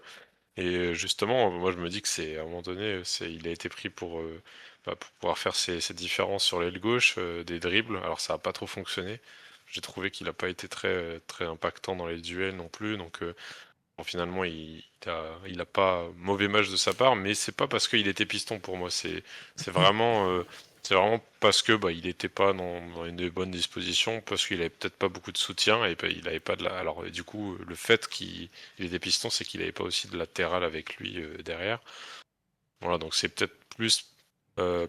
Et justement, moi je me dis que c'est à un moment donné, il a été pris pour pouvoir faire ses différences sur l'aile gauche, des dribbles. Alors ça n'a pas trop fonctionné. J'ai trouvé qu'il n'a pas été très impactant dans les duels non plus. Donc bon, finalement, il a pas mauvais match de sa part, mais c'est pas parce qu'il était piston pour moi. C'est vraiment parce que bah, il n'était pas dans une bonne disposition, parce qu'il avait peut-être pas beaucoup de soutien et il avait pas de la. Alors du coup, le fait qu'il était piston, c'est qu'il avait pas aussi de latéral avec lui derrière. Voilà, donc c'est peut-être plus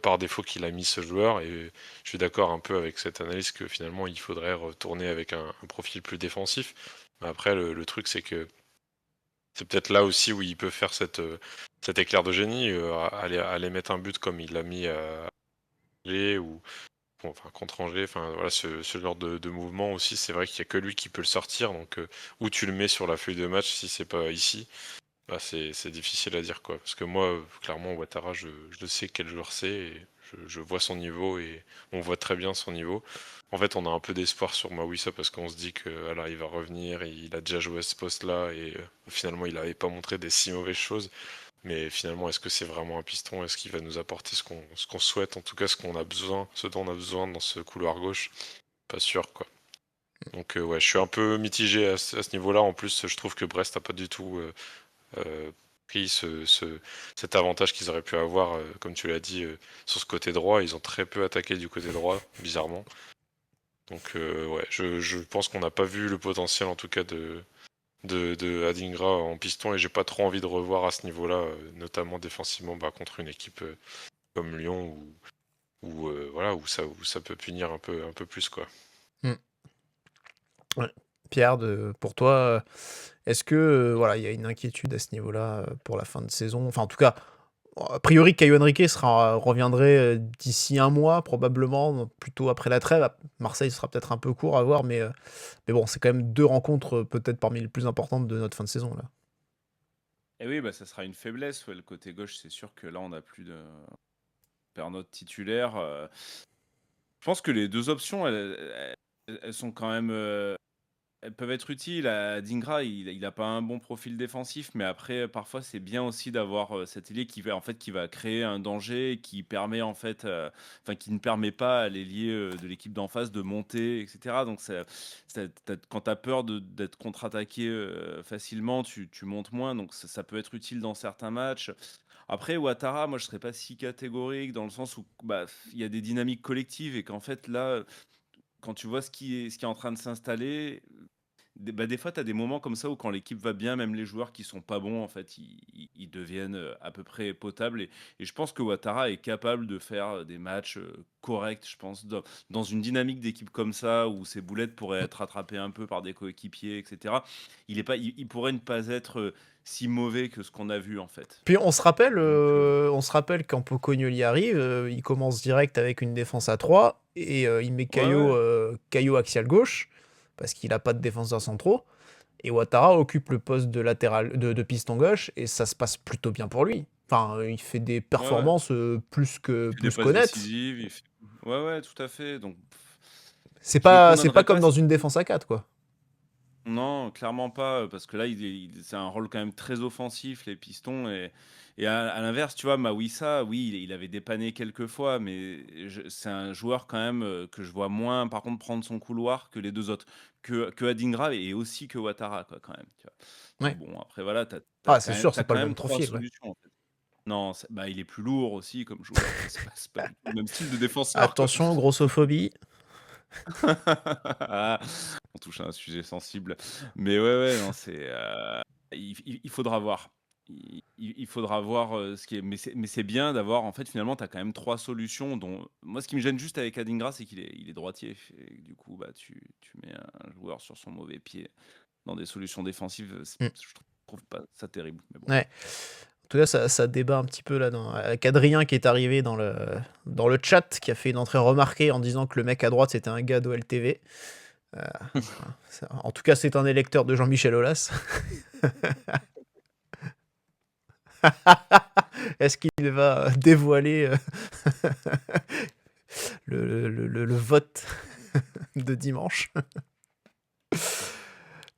par défaut qu'il a mis ce joueur, et je suis d'accord un peu avec cette analyse que finalement il faudrait retourner avec un profil plus défensif. Mais après, le truc, c'est que c'est peut-être là aussi où il peut faire cet éclair de génie, aller mettre un but comme il l'a mis à Angers ou bon, enfin, contre Angers. Enfin, voilà, ce genre de mouvement aussi, c'est vrai qu'il n'y a que lui qui peut le sortir. Donc, où tu le mets sur la feuille de match si c'est pas ici, bah, c'est difficile à dire, quoi. Parce que moi, clairement, Ouattara, je sais quel joueur c'est, et je vois son niveau, et on voit très bien son niveau. En fait, on a un peu d'espoir sur Mawissa parce qu'on se dit que voilà, il va revenir, et il a déjà joué à ce poste-là, et finalement, il n'avait pas montré des si mauvaises choses. Mais finalement, est-ce que c'est vraiment un piston? Est-ce qu'il va nous apporter ce qu'on souhaite, en tout cas ce qu'on a besoin, ce dont on a besoin dans ce couloir gauche? Pas sûr, quoi. Donc ouais, je suis un peu mitigé à ce niveau-là. En plus, je trouve que Brest n'a pas du tout pris cet avantage qu'ils auraient pu avoir, comme tu l'as dit, sur ce côté droit. Ils ont très peu attaqué du côté droit, bizarrement. Donc ouais, je pense qu'on n'a pas vu le potentiel, en tout cas, de Adingra en piston, et j'ai pas trop envie de revoir à ce niveau-là, notamment défensivement, bah, contre une équipe comme Lyon, voilà, où ça peut punir un peu plus, quoi. Pierre, pour toi, est-ce que voilà, il y a une inquiétude à ce niveau-là pour la fin de saison? Enfin, en tout cas, a priori, Caio Henrique reviendrait d'ici un mois, probablement, plutôt après la trêve. Marseille sera peut-être un peu court à voir, mais bon, c'est quand même 2 rencontres peut-être parmi les plus importantes de notre fin de saison là. Et oui, bah, ça sera une faiblesse. Ouais, le côté gauche, c'est sûr que là, on n'a plus de Pernod titulaire. Je pense que les deux options, elles sont quand même. Elles peuvent être utiles. Dingra, il a pas un bon profil défensif, mais après, parfois, c'est bien aussi d'avoir cet ailier qui va créer un danger, qui permet en fait, enfin, qui ne permet pas à l'ailier de l'équipe d'en face de monter, etc. Donc, quand tu as peur d'être contre-attaqué facilement, tu montes moins. Donc, ça peut être utile dans certains matchs. Après, Ouattara, moi, je serais pas si catégorique dans le sens où bah, il y a des dynamiques collectives et qu'en fait, là, quand tu vois ce qui est en train de s'installer, des fois, tu as des moments comme ça où quand l'équipe va bien, même les joueurs qui sont pas bons, en fait, ils deviennent à peu près potables. Et je pense que Ouattara est capable de faire des matchs corrects, je pense, dans une dynamique d'équipe comme ça, où ses boulettes pourraient être rattrapées un peu par des coéquipiers, etc. Il pourrait ne pas être si mauvais que ce qu'on a vu, en fait. Puis on se rappelle, Donc, quand Pocognoli arrive, il commence direct avec une défense à 3 et il met ouais, ouais. Caio axial gauche parce qu'il a pas de défenseurs centraux et Ouattara occupe le poste de latéral de piston gauche et ça se passe plutôt bien pour lui. Enfin, il fait des Ouais, ouais. performances plus Il fait des passes qu'honnêtes. décisives. Ouais, ouais, tout à fait. Donc, C'est je pas condamnerais comme pas. dans une défense à 4 quoi. Non, clairement pas, parce que là, c'est un rôle quand même très offensif, les pistons. Et à l'inverse, tu vois, Mawissa, oui, il avait dépanné quelques fois, mais c'est un joueur quand même que je vois moins, par contre, prendre son couloir que les deux autres, que Adingra et aussi que Ouattara, quoi, quand même. Tu vois. Ouais. Donc bon, après, voilà, Ah, c'est sûr, c'est t'as pas quand le même même trois profil, ouais. solutions, en fait. Non, bah, il est plus lourd aussi comme joueur. C'est pas du tout le même style de défenseur, quoi. Attention, grossophobie. Ah, on touche à un sujet sensible. Mais ouais, non, il faudra voir. Il faudra voir ce qui est. Mais c'est bien d'avoir. En fait, finalement, tu as quand même trois solutions. Dont moi, ce qui me gêne juste avec Adingra, c'est qu'il est droitier. Et du coup, bah, tu mets un joueur sur son mauvais pied dans des solutions défensives. Je trouve pas ça terrible. Mais bon. Ouais. En tout cas, ça débat un petit peu là avec Adrien qui est arrivé dans le chat, qui a fait une entrée remarquée en disant que le mec à droite c'était un gars d'OLTV. En tout cas, c'est un électeur de Jean-Michel Aulas. Est-ce qu'il va dévoiler le vote de dimanche?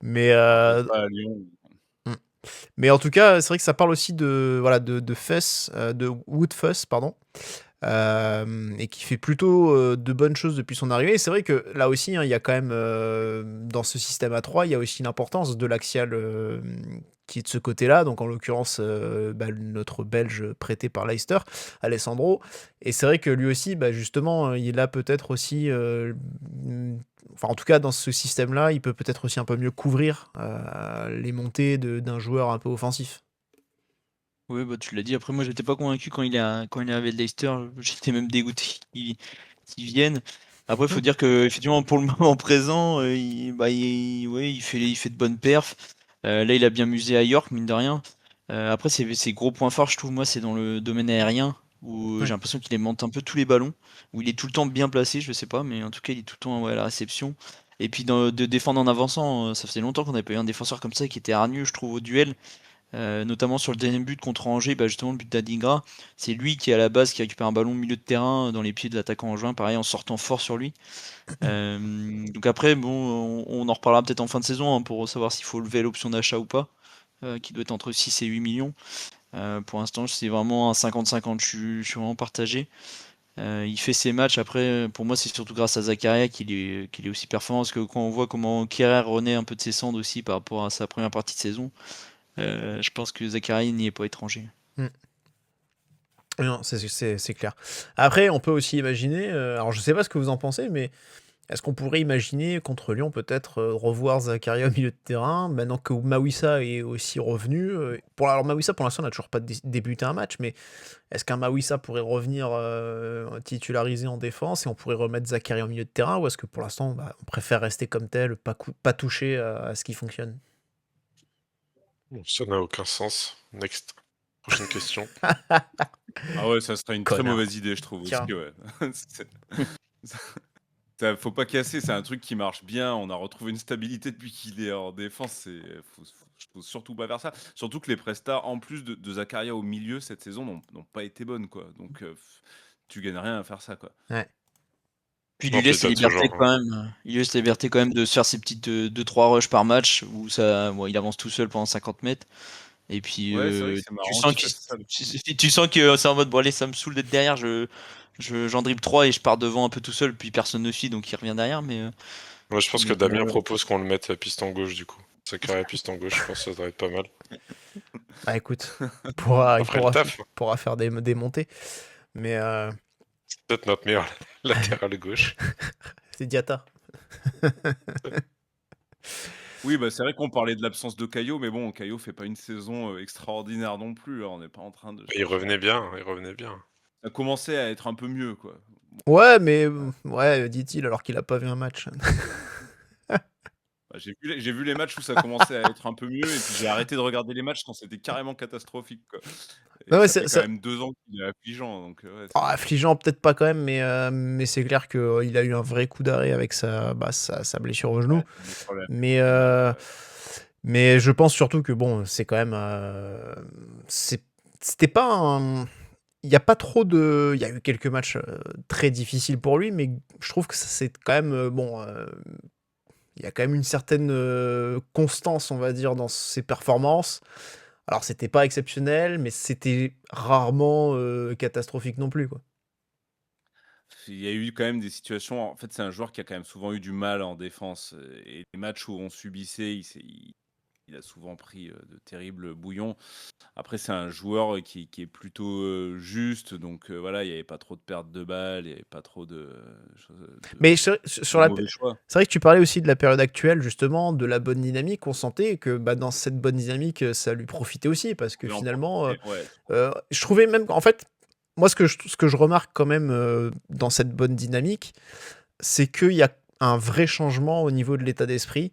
Mais Pas à Lyon. Mais en tout cas, c'est vrai que ça parle aussi de Fuss, de Wood Fuss, pardon, et qui fait plutôt de bonnes choses depuis son arrivée. Et c'est vrai que là aussi, hein, il y a quand même, dans ce système à 3, il y a aussi l'importance de l'axial qui est de ce côté-là. Donc en l'occurrence, notre Belge prêté par Leicester, Alessandro. Et c'est vrai que lui aussi, justement, il a peut-être aussi enfin en tout cas dans ce système-là, il peut peut-être aussi un peu mieux couvrir les montées d'un joueur un peu offensif. Oui, bah, tu l'as dit. Après, moi, j'étais pas convaincu quand il est arrivé de Leicester. J'étais même dégoûté qu'il vienne. Après, il faut dire que effectivement, pour le moment présent, ouais, il fait de bonnes perfs. Là, il a bien musé à York, mine de rien. Après, ses gros points forts, je trouve, moi, c'est dans le domaine aérien, où j'ai l'impression qu'il monte un peu tous les ballons, où il est tout le temps bien placé, je sais pas, mais en tout cas, il est tout le temps ouais, à la réception. Et puis de défendre en avançant, ça faisait longtemps qu'on n'avait pas eu un défenseur comme ça qui était hargneux, je trouve, au duel. Notamment sur le dernier but contre Angers, justement le but d'Adingra, c'est lui qui est à la base qui récupère un ballon au milieu de terrain dans les pieds de l'attaquant en juin, pareil en sortant fort sur lui. Donc après, bon, on en reparlera peut-être en fin de saison hein, pour savoir s'il faut lever l'option d'achat ou pas, qui doit être entre 6 et 8 millions. Pour l'instant, c'est vraiment un 50-50, je suis vraiment partagé. Il fait ses matchs, après, pour moi, c'est surtout grâce à Zakaria qu'il est aussi performant, parce que quand on voit comment Kehrer renaît un peu de ses cendres aussi par rapport à sa première partie de saison, je pense que Zakaria n'y est pas étranger. Non, c'est clair. Après, on peut aussi imaginer, alors je sais pas ce que vous en pensez, mais Est-ce qu'on pourrait imaginer contre Lyon peut-être revoir Zakaria au milieu de terrain, maintenant que Mawissa est aussi revenu alors Mawissa pour l'instant n'a toujours pas débuté un match, mais est-ce qu'un Mawissa pourrait revenir titularisé en défense et on pourrait remettre Zakaria au milieu de terrain, ou est-ce que pour l'instant on préfère rester comme tel, pas toucher à ce qui fonctionne? Ça n'a aucun sens. Next. Prochaine question. Ah ouais, ça serait une très Connard. mauvaise idée, je trouve Tiens. aussi, ouais. Faut pas casser, c'est un truc qui marche bien. On a retrouvé une stabilité depuis qu'il est en défense. Faut surtout pas faire ça. Surtout que les prestats, en plus de Zakaria au milieu cette saison, n'ont pas été bonnes, quoi. Donc, tu gagnes rien à faire ça, quoi. Ouais. Puis il Non, lui puis laisse la t'as liberté toujours, quand même. Il lui laisse la liberté quand même de se faire ses petites 2-3 rushs par match où il avance tout seul pendant 50 mètres. Et puis Ouais, c'est vrai que c'est tu marrant sens qu'il fasse ça. tu sens que c'est en mode bon allez, ça me saoule d'être derrière, j'en dribble 3 et je pars devant un peu tout seul, puis personne ne suit donc il revient derrière. Mais Moi, je pense que mais, Damien propose qu'on le mette à piston gauche, du coup. Zakaria piston gauche, je pense que ça devrait être pas mal. Bah écoute, il pourra le taf. faire des montées, mais C'est peut-être notre meilleur latéral gauche. c'est Diatta. Oui, bah c'est vrai qu'on parlait de l'absence de Caio, mais bon, Caio fait pas une saison extraordinaire non plus, hein. On n'est pas en train de Il chercher revenait bien, il revenait bien. Ça commençait à être un peu mieux, quoi. Ouais, mais ouais, dit-il alors qu'il a pas vu un match. Bah, j'ai vu les matchs où ça commençait à être un peu mieux, et puis j'ai arrêté de regarder les matchs quand c'était carrément catastrophique, quoi. Non, Et ouais, ça fait quand même 2 ans qu'il est affligeant, donc ouais, affligeant peut-être pas quand même, mais c'est clair qu'il a eu un vrai coup d'arrêt avec sa blessure au genou. c'est des problèmes. Mais je pense surtout que bon, c'est quand même c'était pas un il y a pas trop de il y a eu quelques matchs très difficiles pour lui, mais je trouve que c'est quand même il y a quand même une certaine constance, on va dire, dans ses performances. Alors c'était pas exceptionnel, mais c'était rarement catastrophique non plus, quoi. Il y a eu quand même des situations. En fait, c'est un joueur qui a quand même souvent eu du mal en défense. Et les matchs où on subissait, il a souvent pris de terribles bouillons. Après, c'est un joueur qui est plutôt juste. Donc voilà, il n'y avait pas trop de pertes de balles, il n'y avait pas trop de Mais sur mauvais choix. c'est vrai que tu parlais aussi de la période actuelle, justement, de la bonne dynamique. On sentait que dans cette bonne dynamique, ça lui profitait aussi, parce que Il en finalement, profitait, ouais. je trouvais même en fait, moi, ce que je remarque quand même dans cette bonne dynamique, c'est qu'il y a un vrai changement au niveau de l'état d'esprit.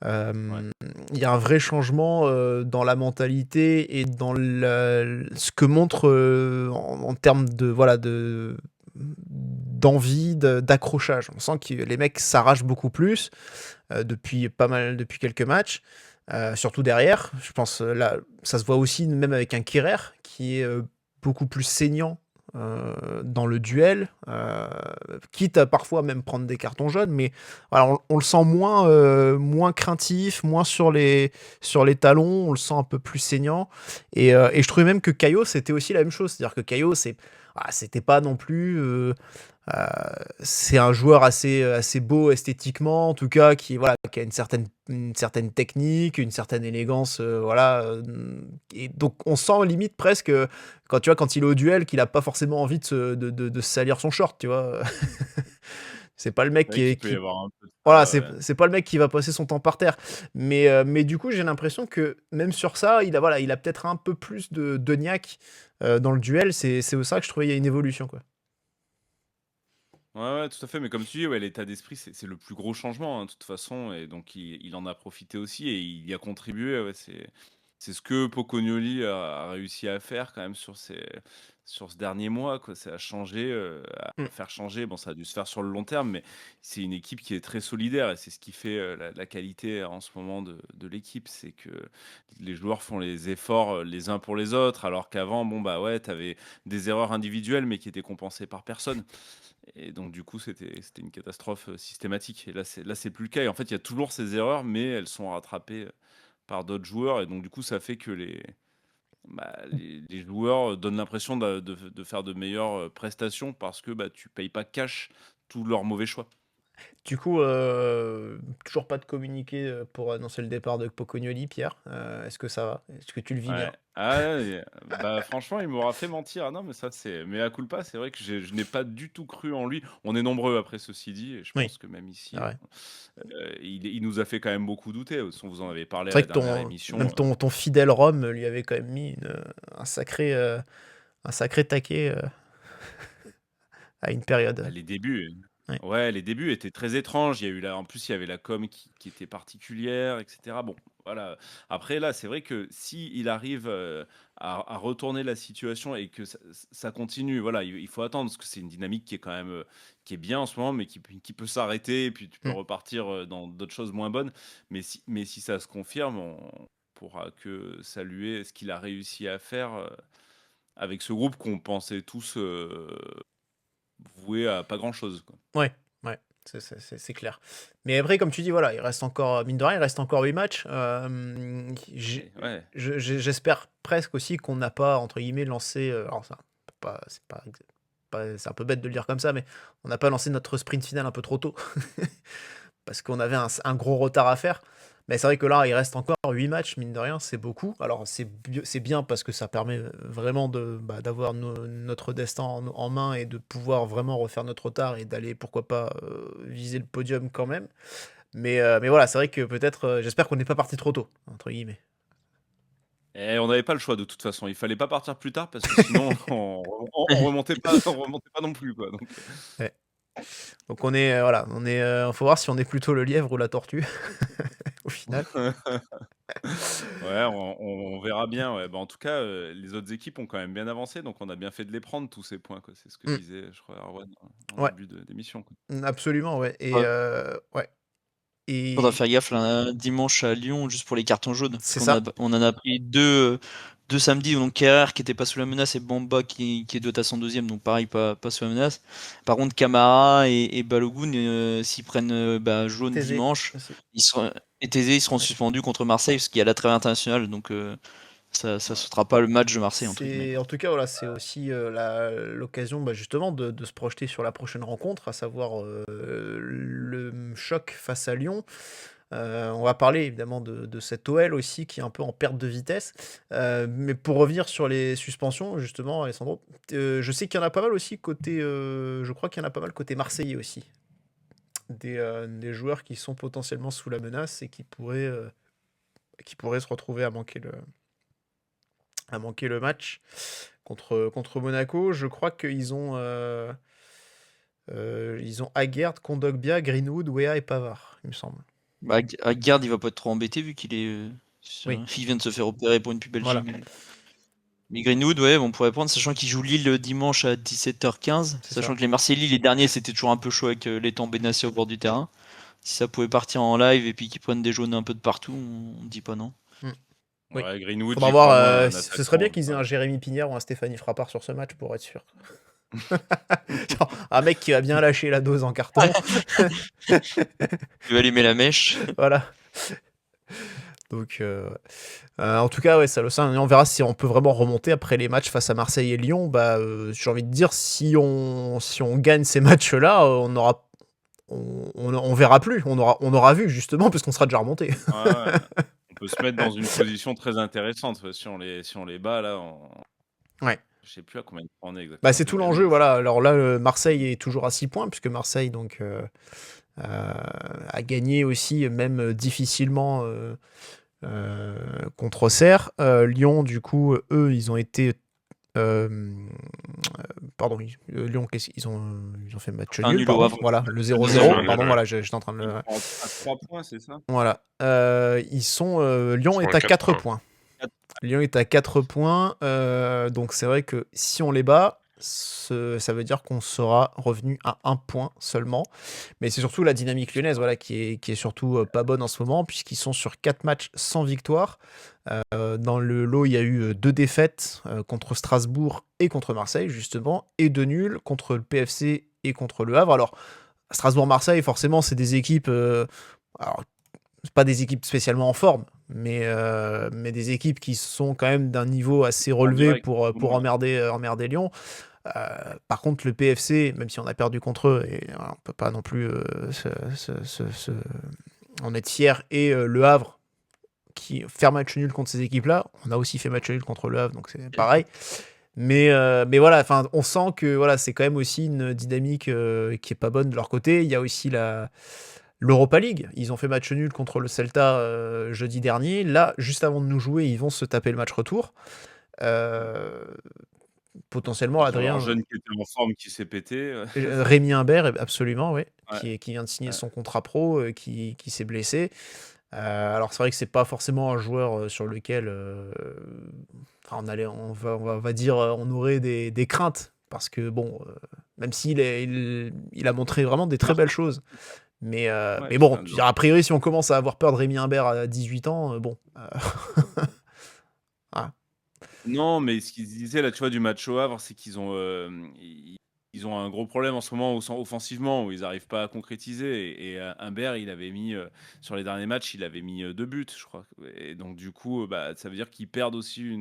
Il y a un vrai changement dans la mentalité et dans ce que montre en termes de voilà d'envie, d'accrochage. On sent que les mecs s'arrachent beaucoup plus depuis quelques matchs. Surtout derrière, je pense là, ça se voit aussi même avec un Kirer qui est beaucoup plus saignant dans le duel, quitte à parfois même prendre des cartons jaunes, mais voilà, on le sent moins craintif, moins sur les talons, on le sent un peu plus saignant. Et je trouvais même que Caio, c'était aussi la même chose. C'est-à-dire que Caio, c'était pas non plus... c'est un joueur assez beau esthétiquement, en tout cas, qui a une certaine technique, une certaine élégance, et donc on sent limite presque quand il est au duel qu'il a pas forcément envie de salir son short, tu vois. C'est pas le mec C'est vrai qu'il peut y avoir un peu de voilà, ça, ouais. c'est pas le mec qui va passer son temps par terre. Mais du coup, j'ai l'impression que même sur ça, il a peut-être un peu plus de niaque dans le duel. C'est ça que je trouvais il y a une évolution, quoi. Ouais, tout à fait. Mais comme tu dis, ouais, l'état d'esprit, c'est le plus gros changement, hein, de toute façon. Et donc, il en a profité aussi et il y a contribué. Ouais, c'est ce que Pocognoli a réussi à faire quand même sur ce dernier mois, quoi. C'est à changer, Mm. à faire changer. Bon, ça a dû se faire sur le long terme, mais c'est une équipe qui est très solidaire et c'est ce qui fait la qualité en ce moment de l'équipe. C'est que les joueurs font les efforts les uns pour les autres, alors qu'avant, bon, bah ouais, t'avais des erreurs individuelles, mais qui étaient compensées par personne. Et donc, du coup, c'était une catastrophe systématique. Et là, c'est plus le cas. Et en fait, il y a toujours ces erreurs, mais elles sont rattrapées par d'autres joueurs. Et donc, du coup, ça fait que les joueurs donnent l'impression de faire de meilleures prestations parce que tu payes pas cash tous leurs mauvais choix. Du coup, toujours pas de communiqué pour annoncer le départ de Pocognoli, Pierre. Est-ce que ça va? Est-ce que tu le vis bien? Ouais. Ah ouais, bah franchement, il m'aura fait mentir. Ah non, mais ça, c'est. Mais à culpa, c'est vrai que je n'ai pas du tout cru en lui. On est nombreux après, ceci dit, et je Oui, pense que même ici, c'est vrai. il nous a fait quand même beaucoup douter. On vous en avait parlé C'est à vrai la que dernière émission. même ton fidèle Rome lui avait quand même mis un sacré taquet à une Ah, période. les débuts. Ouais. Ouais, les débuts étaient très étranges. Il y a eu en plus, il y avait la com qui était particulière, etc. Bon, voilà. Après, là, c'est vrai que si il arrive à retourner la situation et que ça continue, voilà, il faut attendre parce que c'est une dynamique qui est quand même qui est bien en ce moment, mais qui peut s'arrêter et puis tu peux Mm. repartir dans d'autres choses moins bonnes. Mais si ça se confirme, on pourra que saluer ce qu'il a réussi à faire avec ce groupe qu'on pensait tous voué à pas grand-chose, quoi. Ouais, ouais, c'est clair. Mais après, comme tu dis, voilà, il reste encore, mine de rien, il reste encore 8 matchs. Ouais. J'espère presque aussi qu'on n'a pas, entre guillemets, lancé. Alors, c'est un peu bête de le dire comme ça, mais on n'a pas lancé notre sprint final un peu trop tôt. Parce qu'on avait un gros retard à faire. Mais c'est vrai que là, il reste encore 8 matchs, mine de rien, c'est beaucoup. Alors, c'est bien parce que ça permet vraiment d'avoir notre destin en main et de pouvoir vraiment refaire notre retard et d'aller, pourquoi pas, viser le podium quand même. Mais voilà, c'est vrai que peut-être, j'espère qu'on n'est pas parti trop tôt, entre guillemets. Et on n'avait pas le choix de toute façon. Il fallait pas partir plus tard parce que sinon on remontait pas non plus, quoi. Donc, Ouais. Donc voilà, faut voir si on est plutôt le lièvre ou la tortue, au final. ouais, on verra bien. Ouais. Bah, en tout cas, les autres équipes ont quand même bien avancé, donc on a bien fait de les prendre tous ces points, quoi. C'est ce que Mm. disait, je crois, Arwan en Ouais, début d'émission, quoi. absolument, ouais. Et Ouais. ouais. Faudra Et faire gaffe là, dimanche à Lyon, juste pour les cartons jaunes. Parce c'est qu'on ça. on en a pris deux samedi, donc Kerrer qui était pas sous la menace et Bamba qui doit être à son deuxième, donc pareil, pas sous la menace. Par contre, Camara et Balogun, s'ils prennent jaune Thésée dimanche, aussi. et Thésée, ils seront Ouais. suspendus contre Marseille parce qu'il y a la trêve internationale, donc ça sautera pas le match de Marseille, entre guillemets. En tout cas, voilà, c'est aussi l'occasion justement de se projeter sur la prochaine rencontre, à savoir le choc face à Lyon. On va parler évidemment de cette OL aussi qui est un peu en perte de vitesse. Mais pour revenir sur les suspensions, justement, Alessandro, je sais qu'il y en a pas mal aussi côté. Je crois qu'il y en a pas mal côté marseillais aussi. Des joueurs qui sont potentiellement sous la menace et qui pourraient se retrouver à manquer le match contre Monaco. Je crois qu'ils ont Aguerd, Kondogbia, Greenwood, Weah et Pavard, il me semble. Bah, Aguerd, il va pas être trop embêté vu qu'il est. Oui, Il vient de se faire opérer pour une pubelle voilà. chimique. Mais Greenwood, ouais, on pourrait prendre, sachant qu'il joue Lille dimanche à 17h15. C'est Sachant ça. que les Marseillais, les derniers, c'était toujours un peu chaud avec l'étang Benassi au bord du terrain. Si ça pouvait partir en live et puis qu'ils prennent des jaunes un peu de partout, on dit pas non. Oui. Ouais, Greenwood, Faudra j'y crois moins, voir. un Ce serait bien attaquant. qu'ils aient un Jérémy Pignard ou un Stéphanie Frappard sur ce match pour être sûr. Genre, un mec qui va bien lâcher la dose en carton. Tu vas allumer la mèche. Voilà. Donc, en tout cas, ouais, ça on verra si on peut vraiment remonter après les matchs face à Marseille et Lyon. J'ai envie de dire, si on gagne ces matchs-là, on verra plus. On aura vu, justement, parce qu'on sera déjà remonté. Ouais. On peut se mettre dans une position très intéressante si on les bat là. Ouais. Je sais plus à combien de points on est exactement. C'est tout l'enjeu, voilà. Alors là, Marseille est toujours à 6 points, puisque Marseille donc, a gagné aussi, même difficilement, contre Auxerre. Lyon, du coup, eux, ils ont été... pardon, Lyon, ils ont fait match Un nul, nul au pardon. Havre. Voilà, le 0-0. 0-0, Pardon, ouais. voilà, j'étais en train de le... À 3 points, c'est ça? Voilà. Lyon est à à 4 4 points. Lyon est à 4 points. Donc c'est vrai que si on les bat, ça veut dire qu'on sera revenu à 1 point seulement. Mais c'est surtout la dynamique lyonnaise, voilà, qui est surtout pas bonne en ce moment, puisqu'ils sont sur 4 matchs sans victoire. Dans le lot, il y a eu 2 défaites contre Strasbourg et contre Marseille, justement, et 2 nuls contre le PFC et contre le Havre. Alors, Strasbourg-Marseille, forcément, c'est des équipes... alors, c'est pas des équipes spécialement en forme, mais des équipes qui sont quand même d'un niveau assez relevé direct, pour tout le monde. emmerder Lyon. Par contre, le PFC, même si on a perdu contre eux, et on peut pas non plus en être fier, et le Havre, qui faire match nul contre ces équipes-là, on a aussi fait match nul contre le Havre, donc c'est pareil. Mais voilà, enfin, on sent que voilà, c'est quand même aussi une dynamique qui est pas bonne de leur côté. Il y a aussi l'Europa League. Ils ont fait match nul contre le Celta jeudi dernier. Là, juste avant de nous jouer, ils vont se taper le match retour. Potentiellement, Ils ont Adrien. leur jeune qui était en forme qui s'est pété. Rémi Imbert, absolument, oui. Ouais. Qui vient de signer son contrat pro, qui s'est blessé. Alors c'est vrai que c'est pas forcément un joueur sur lequel enfin, on va dire on aurait des craintes parce que bon, même s'il il a montré vraiment des très belles choses, mais bon, a priori si on commence à avoir peur de Rémi Imbert à 18 ans, bon. Voilà. Non, mais ce qu'ils disaient là, tu vois, du match au Havre, c'est qu'ils ont ils ont un gros problème en ce moment offensivement où ils n'arrivent pas à concrétiser. Et Humbert, il avait mis sur les derniers matchs, il avait mis 2 buts, je crois. Et donc du coup, ça veut dire qu'ils perdent aussi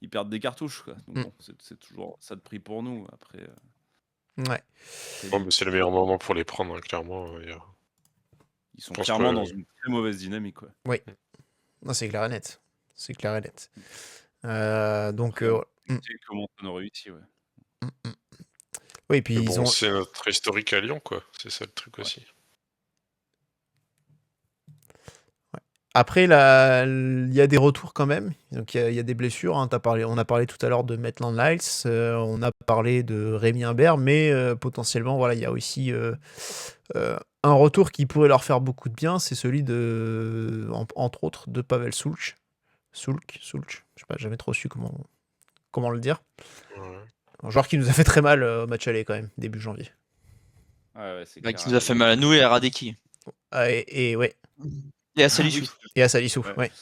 ils perdent des cartouches, quoi. Donc bon, c'est toujours ça de prix pour nous. Après. Ouais. Bon, mais c'est le meilleur moment pour les prendre, hein, clairement. Ils sont clairement dans une très mauvaise dynamique, quoi. Oui. Non, c'est clair et net. C'est clair et net. Donc. Comment on a réussi, ouais. Oui, et puis bon, c'est notre historique à Lyon, quoi. C'est ça le truc aussi. Ouais. Après, il y a des retours quand même. Donc, il y a des blessures. Hein. On a parlé tout à l'heure de Maitland Niles. On a parlé de Rémi Imbert. Mais potentiellement, voilà, il y a aussi un retour qui pourrait leur faire beaucoup de bien. C'est celui entre autres, de Pavel Sulc. Sulc. Je sais pas, jamais trop su comment le dire. Ouais. Un joueur qui nous a fait très mal au match aller quand même, début janvier. Ouais, c'est qui nous a fait mal à nous et à Radeki. Et ouais. Et à Salissou. Et à Salissou, ouais.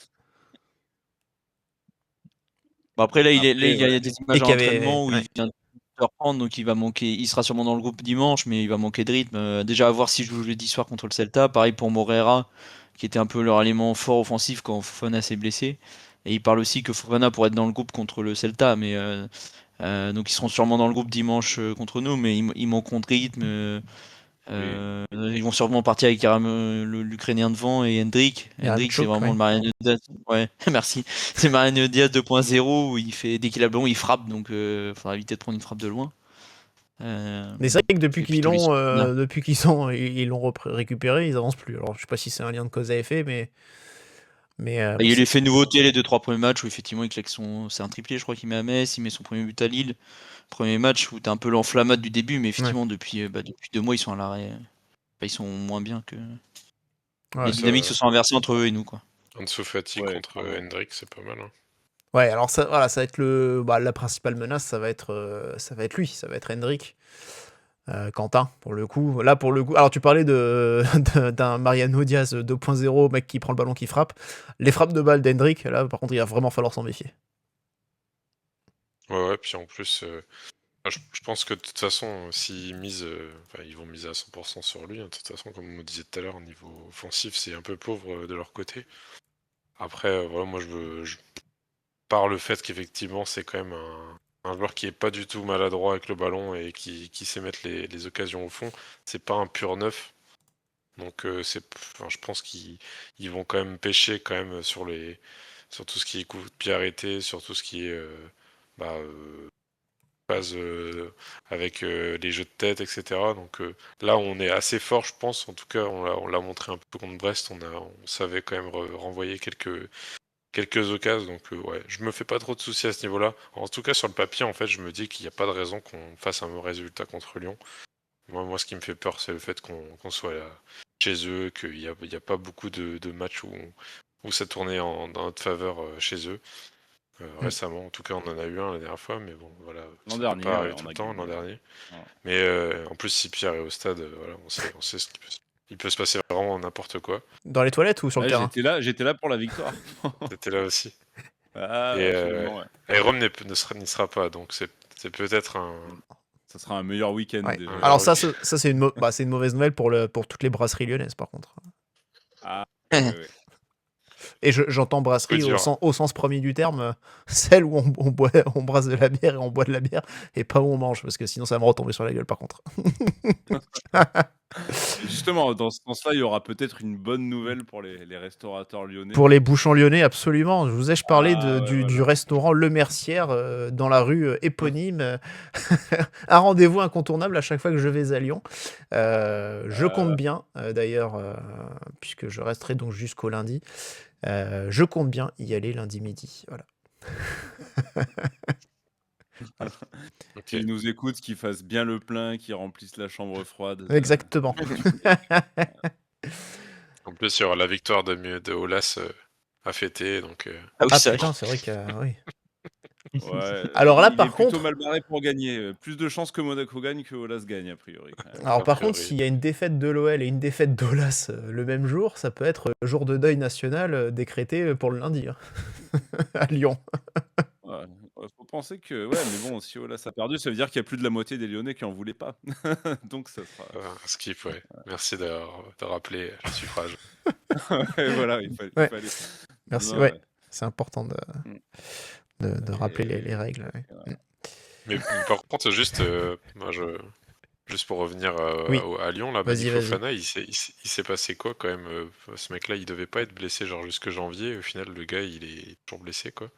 Bon, après, là, il y a des images d'entraînement où il vient de se reprendre, donc il va manquer. Il sera sûrement dans le groupe dimanche, mais il va manquer de rythme. Déjà, à voir s'il joue jeudi soir contre le Celta. Pareil pour Moreira, qui était un peu leur élément fort offensif quand Fofana s'est blessé. Et il parle aussi que Fofana pourrait être dans le groupe contre le Celta, mais donc ils seront sûrement dans le groupe dimanche contre nous, mais ils manqueront de rythme. Ils vont sûrement partir avec l'Ukrainien devant et Hendrik. Hendrik, c'est vraiment le Mariano Diaz. Ouais, merci. C'est Mariano Diaz 2.0 où dès qu'il a le ballon, il frappe, donc il faudra éviter de prendre une frappe de loin. Mais c'est vrai que depuis qu'ils l'ont récupéré, ils avancent plus. Alors je sais pas si c'est un lien de cause à effet, mais il y a eu l'effet nouveauté les 2-3 premiers matchs où effectivement il claque c'est un triplé, je crois qu'il met à Metz, il met son premier but à Lille. Premier match où t'as un peu l'enflammade du début, mais effectivement depuis 2 mois ils sont à l'arrêt. Ils sont moins bien que. Les dynamiques se sont inversées entre eux et nous, quoi. Ansu Fati contre Hendrik, c'est pas mal. Hein. Ouais, alors ça va être la principale menace, ça va être lui, ça va être Hendrik. Quentin, pour le coup. Là, pour le coup. Alors, tu parlais d'un Mariano Diaz 2.0, mec qui prend le ballon, qui frappe. Les frappes de balle d'Hendrik, là, par contre, il va vraiment falloir s'en méfier. Ouais, puis en plus, je pense que de toute façon, s'ils misent, ils vont miser à 100% sur lui. Hein. De toute façon, comme on me disait tout à l'heure, au niveau offensif, c'est un peu pauvre de leur côté. Après, voilà, moi, par le fait qu'effectivement, c'est quand même un joueur qui est pas du tout maladroit avec le ballon et qui sait mettre les occasions au fond. C'est pas un pur neuf. Donc je pense qu'ils vont quand même pêcher quand même sur tout ce qui est coup de pied arrêté, sur tout ce qui est phase avec les jeux de tête, etc. Donc là on est assez fort, je pense. En tout cas, on l'a montré un peu contre Brest. On savait quand même renvoyer quelques occasions, donc ouais, je me fais pas trop de soucis à ce niveau-là. En tout cas, sur le papier, en fait, je me dis qu'il n'y a pas de raison qu'on fasse un mauvais résultat contre Lyon. Moi, ce qui me fait peur, c'est le fait qu'on soit là, chez eux, qu'il n'y a pas beaucoup de matchs où ça tournait dans notre faveur chez eux. Récemment, en tout cas, on en a eu un la dernière fois, mais bon, voilà. L'an dernier, pas arrivé tout le temps, l'an dernier. Ouais. Mais en plus, si Pierre est au stade, voilà, on sait ce qui peut se passer. Il peut se passer vraiment n'importe quoi. Dans les toilettes ou sur le terrain ? J'étais là pour la victoire. T'étais là aussi. Ah, et Rome n'y sera pas, donc c'est peut-être un... Ça sera un meilleur week-end. Ouais. Alors ça c'est une mauvaise nouvelle pour toutes les brasseries lyonnaises, par contre. Ah, ouais. Et j'entends brasserie dur. au sens premier du terme, celle où on brasse de la bière et on boit de la bière, et pas où on mange, parce que sinon ça va me retomber sur la gueule par contre. Justement, dans ce sens-là, il y aura peut-être une bonne nouvelle pour les restaurateurs lyonnais. Pour les bouchons lyonnais, absolument. Je parlais Ah, ouais, du voilà. restaurant Le Mercière dans la rue éponyme. Un rendez-vous incontournable à chaque fois que je vais à Lyon. Je compte bien, d'ailleurs, puisque je resterai donc jusqu'au lundi, je compte bien y aller lundi midi. Voilà. Ok. Qu'ils nous écoutent, qu'ils fassent bien le plein, qu'ils remplissent la chambre froide. Exactement. En plus, il y aura la victoire de Olas à fêter, donc Ah oui, Ah c'est vrai. putain, c'est vrai que oui. Ouais, Alors là, il par est plutôt contre- mal barré pour gagner. Plus de chances que Monaco gagne que Olas gagne, a priori. quand même. Alors a par contre, priori. s'il y a une défaite de l'OL et une défaite d'Olas le même jour, ça peut être jour de deuil national décrété pour le lundi hein. à Lyon. Ouais. Faut penser que, ouais, mais bon, si Olas a perdu, ça veut dire qu'il y a plus de la moitié des Lyonnais qui en voulaient pas. Donc ça sera. Skip, ouais. Merci de rappeler le suffrage. Ouais, voilà, il fallait. Ouais. Merci. Non, Ouais, c'est important de Et- rappeler les règles. Ouais. voilà. Mais par contre, juste, moi, juste pour revenir Oui. à Lyon, là, Vas-y, Bani vas-y. Fofana, il s'est passé quoi quand même ce mec-là, il devait pas être blessé genre jusque janvier. Au final, le gars, il est toujours blessé, quoi.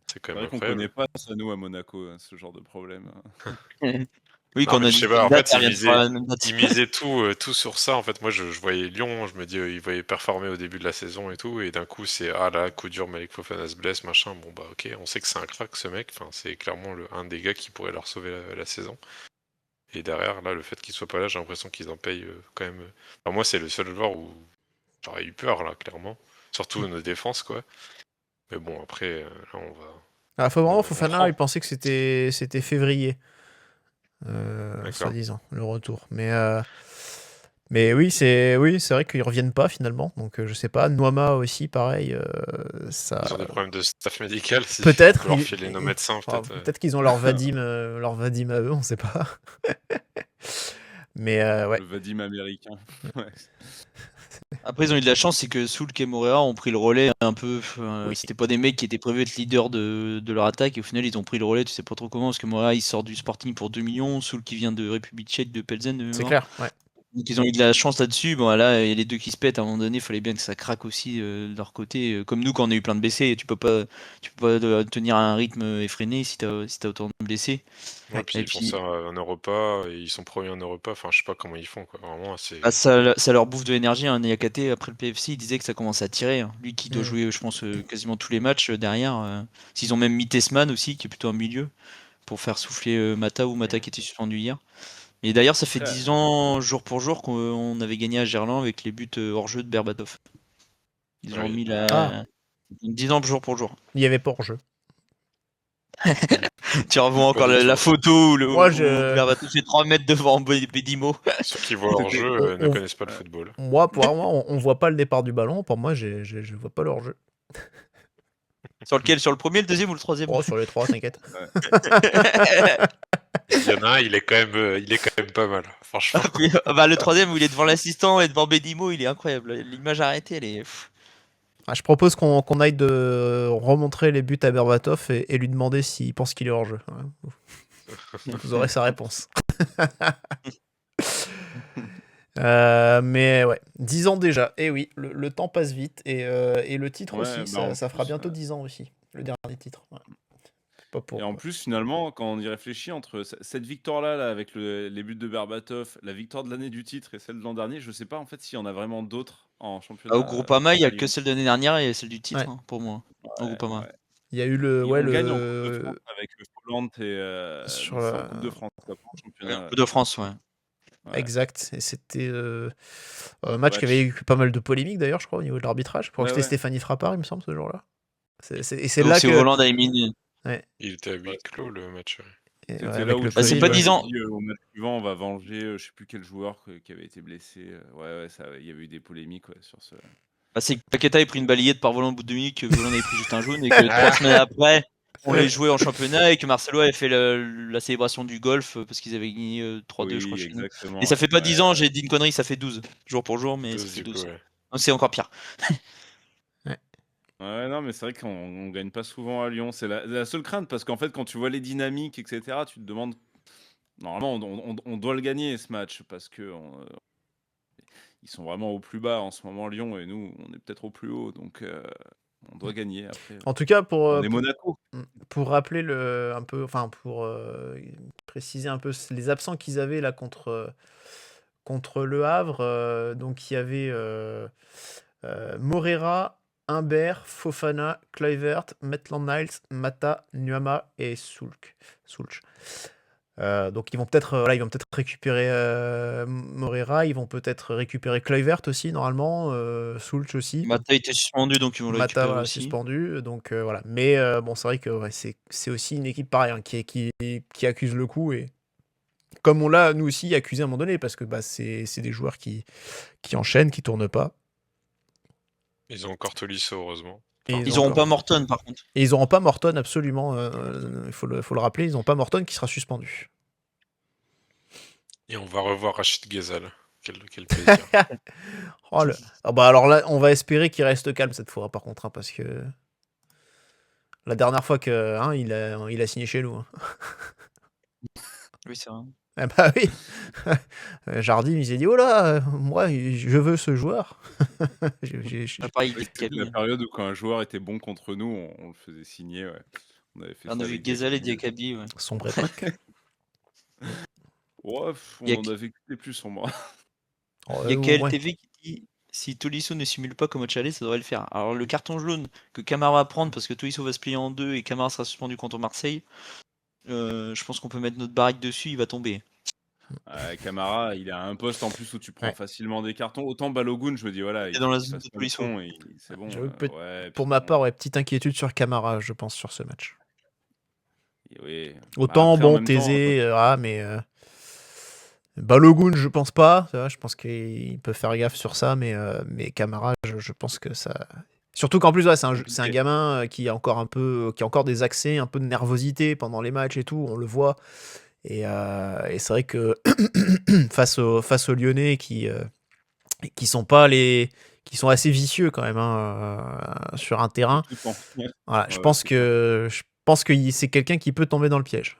C'est quand C'est même vrai qu'on incroyable. connaît pas ça, nous, à Monaco, hein, ce genre de problème. Oui, Non, quand mais on a je dit sais pas, en date, fait, elle vient de faire la même date. il misait tout sur ça. En fait, moi, je voyais Lyon, je me dis, il voyait performer au début de la saison et tout, et d'un coup, c'est ah là, coup dur, Malik Fofana se blesse, machin. Bon, bah, ok, on sait que c'est un crack, ce mec. Enfin, c'est clairement un des gars qui pourrait leur sauver la saison. Et derrière, là, le fait qu'il soit pas là, j'ai l'impression qu'ils en payent quand même. Enfin, moi, c'est le seul joueur où j'aurais eu peur, là, clairement. Surtout nos défenses, quoi. Mais bon, après, là, on va. Ah, faut vraiment on Fofana, prend. il pensait que c'était février, D'accord. soi-disant, le retour. Mais oui, c'est vrai qu'ils reviennent pas finalement. Donc je sais pas. Noama aussi, pareil. Ça. Ils ont des problèmes de staff médical. Si Peut-être. on peut leur filer nos médecins, peut-être. Peut-être qu'ils ont leur Vadim, à eux, on sait pas. Mais ouais. Le Vadim américain. Ouais. Après, ils ont eu de la chance, c'est que Soulk et Morea ont pris le relais un peu. Oui. C'était pas des mecs qui étaient prévus être leaders de leur attaque, et au final, ils ont pris le relais. Tu sais pas trop comment, parce que Morea il sort du Sporting pour 2 millions, Soulk qui vient de République Tchèque, de Pelzen. De C'est mémoire. clair. Ouais. Donc ils ont eu de la chance là-dessus. Bon, là, il y a les deux qui se pètent. À un moment donné, il fallait bien que ça craque aussi de leur côté. Comme nous, quand on a eu plein de blessés, tu peux pas tenir un rythme effréné si t'as autant de blessés. Ouais, puis Et ils font puis- ça en Europa, et ils sont premiers en Europa. Enfin, je sais pas comment ils font, quoi. Vraiment, c'est. Bah, ça leur bouffe de l'énergie. Hein. Niakate, après le PFC, il disait que ça commence à tirer. Hein. Lui qui doit jouer, je pense, quasiment tous les matchs derrière. S'ils ont même mis Tesman aussi, qui est plutôt un milieu, pour faire souffler Mata ou Mata qui était suspendu hier. Et d'ailleurs, ça fait 10 ans, jour pour jour, qu'on avait gagné à Gerland avec les buts hors jeu de Berbatov. Ils ont Oui. mis la. Ah. 10 ans jour pour jour. Il y avait pas hors-jeu. Tu revois encore Pas du la tout. photo où Moi, où Berbatov fait 3 mètres devant Bedimo. Ceux qui voient leur jeu ne on- connaissent pas le football. Moi, pour moi, on voit pas le départ du ballon. Pour moi, je vois pas leur jeu. Sur lequel? Sur le premier, le deuxième ou le troisième? Oh, sur les trois, t'inquiète. Il y en a un, il est quand même pas mal, franchement. Bah, le troisième où il est devant l'assistant et devant Bedimo, il est incroyable. L'image arrêtée, elle est. Ah, je propose qu'on aille de remontrer les buts à Berbatov et lui demander s'il pense qu'il est hors jeu. Ouais. Vous aurez sa réponse. Mais ouais, 10 ans déjà. Et oui, le temps passe vite. Et le titre Ouais, aussi, bah, en ça fera plus, bientôt 10 ans aussi. Le dernier titre. Ouais. Pas pour. Et en plus, finalement, quand on y réfléchit, entre cette victoire-là, là, avec les buts de Berbatov, la victoire de l'année du titre et celle de l'an dernier, je sais pas en fait s'il y en a vraiment d'autres en championnat. Au Groupama, il y a à que Lyon. celle de l'année dernière et celle du titre, Ouais. hein, pour moi. Au Groupama. Ouais. Il y a eu le. Et Ouais, on gagne en Coupe de le. France avec Folland et Sur non, c'est en la- Coupe de France, pas en championnat. Coupe de France, ouais. Ouais. Exact. Et c'était un match qui Match. avait eu pas mal de polémiques d'ailleurs, je crois, au niveau de l'arbitrage. Je crois que Ouais, c'était ouais. Stéphanie Frappard, il me semble, ce jour-là. Et c'est Donc là c'est que. Hollande a éliminé. Il était à huis clos, le match. Ouais. Et C'était ouais, là avec où le Bah, c'est Covid, pas ouais. 10 ans. Au match suivant, on va venger, je sais plus quel joueur qui avait été blessé. Ouais, il y avait eu des polémiques sur ce. Bah, c'est que Paqueta ait pris une balayette par Volant au bout de 2 minutes, que Volant avait pris juste un jaune, et que 3 semaines après, on les jouait en championnat, et que Marcelo avait fait la célébration du golf parce qu'ils avaient gagné 3-2, je crois, Oui, chez nous. exactement. Et ça fait pas ouais. 10 ans, j'ai dit une connerie, ça fait 12. Jour pour jour, mais 12, ça fait du coup, 12. ouais. Donc c'est encore pire. Ouais, non, mais c'est vrai qu'on gagne pas souvent à Lyon. C'est la seule crainte parce qu'en fait, quand tu vois les dynamiques, etc., tu te demandes. Normalement, on doit le gagner ce match parce que ils sont vraiment au plus bas en ce moment, Lyon, et nous, on est peut-être au plus haut. Donc, on doit gagner après. En tout cas, On est Monaco. pour rappeler un peu, enfin pour préciser un peu les absents qu'ils avaient là contre Le Havre, donc il y avait Morera, Humbert, Fofana, Kluivert, Maitland-Niles, Mata, Nuama et Soulch. Donc ils vont peut-être récupérer Morera, ils vont peut-être récupérer Kluivert aussi normalement, Soulch aussi. Mata était suspendu, donc ils vont le Mata récupérer voilà, aussi. suspendu, donc voilà. Mais bon, c'est vrai que ouais, c'est aussi une équipe pareille, hein, qui accuse le coup, et comme on l'a nous aussi accusé à un moment donné, parce que bah, c'est des joueurs qui enchaînent, qui tournent pas. Ils ont encore Tolisso, heureusement. Et Ils auront pas Morton par contre. Et ils n'auront pas Morton, absolument. Il faut le rappeler, ils n'ont pas Morton qui sera suspendu. Et on va revoir Rachid Ghezal. Quel plaisir. Ah bah alors là, on va espérer qu'il reste calme cette fois, par contre, hein, parce que la dernière fois que il a signé chez nous. Hein. Oui, c'est vrai. Ah bah oui. Jardim, il s'est dit, oh là, moi, je veux ce joueur. Pareil, C'était la période où quand un joueur était bon contre nous, on le faisait signer. Ouais. On avait fait On ça a vu avec Ghezal et Diakabi. Ouais. Sombre époque. Ouais, on en a vécu des plus sombres. Il y a KLTV qui dit si Tolisso ne simule pas comme au Chalet, ça devrait le faire. Alors le carton jaune que Camara va prendre parce que Tolisso va se plier en deux et Camara sera suspendu contre Marseille, je pense qu'on peut mettre notre barrique dessus, il va tomber. Camara, il a un poste en plus où tu prends facilement des cartons. Autant Balogun, je me dis voilà, il est dans la faut zone qu'il de fasse Tolisso. son et c'est bon. Pour ma part, petite inquiétude sur Camara, je pense, sur ce match. Oui. Autant Après, en bon, même temps, Thésée, mais Balogun, je pense pas. Ça va, je pense qu'il peut faire gaffe sur ça, mais Camara, je pense que ça. Surtout qu'en plus, ouais, c'est un gamin qui a encore des accès, un peu de nervosité pendant les matchs et tout, on le voit. Et c'est vrai que face aux Lyonnais qui sont pas qui sont assez vicieux quand même sur un terrain. Voilà, je pense que c'est quelqu'un qui peut tomber dans le piège.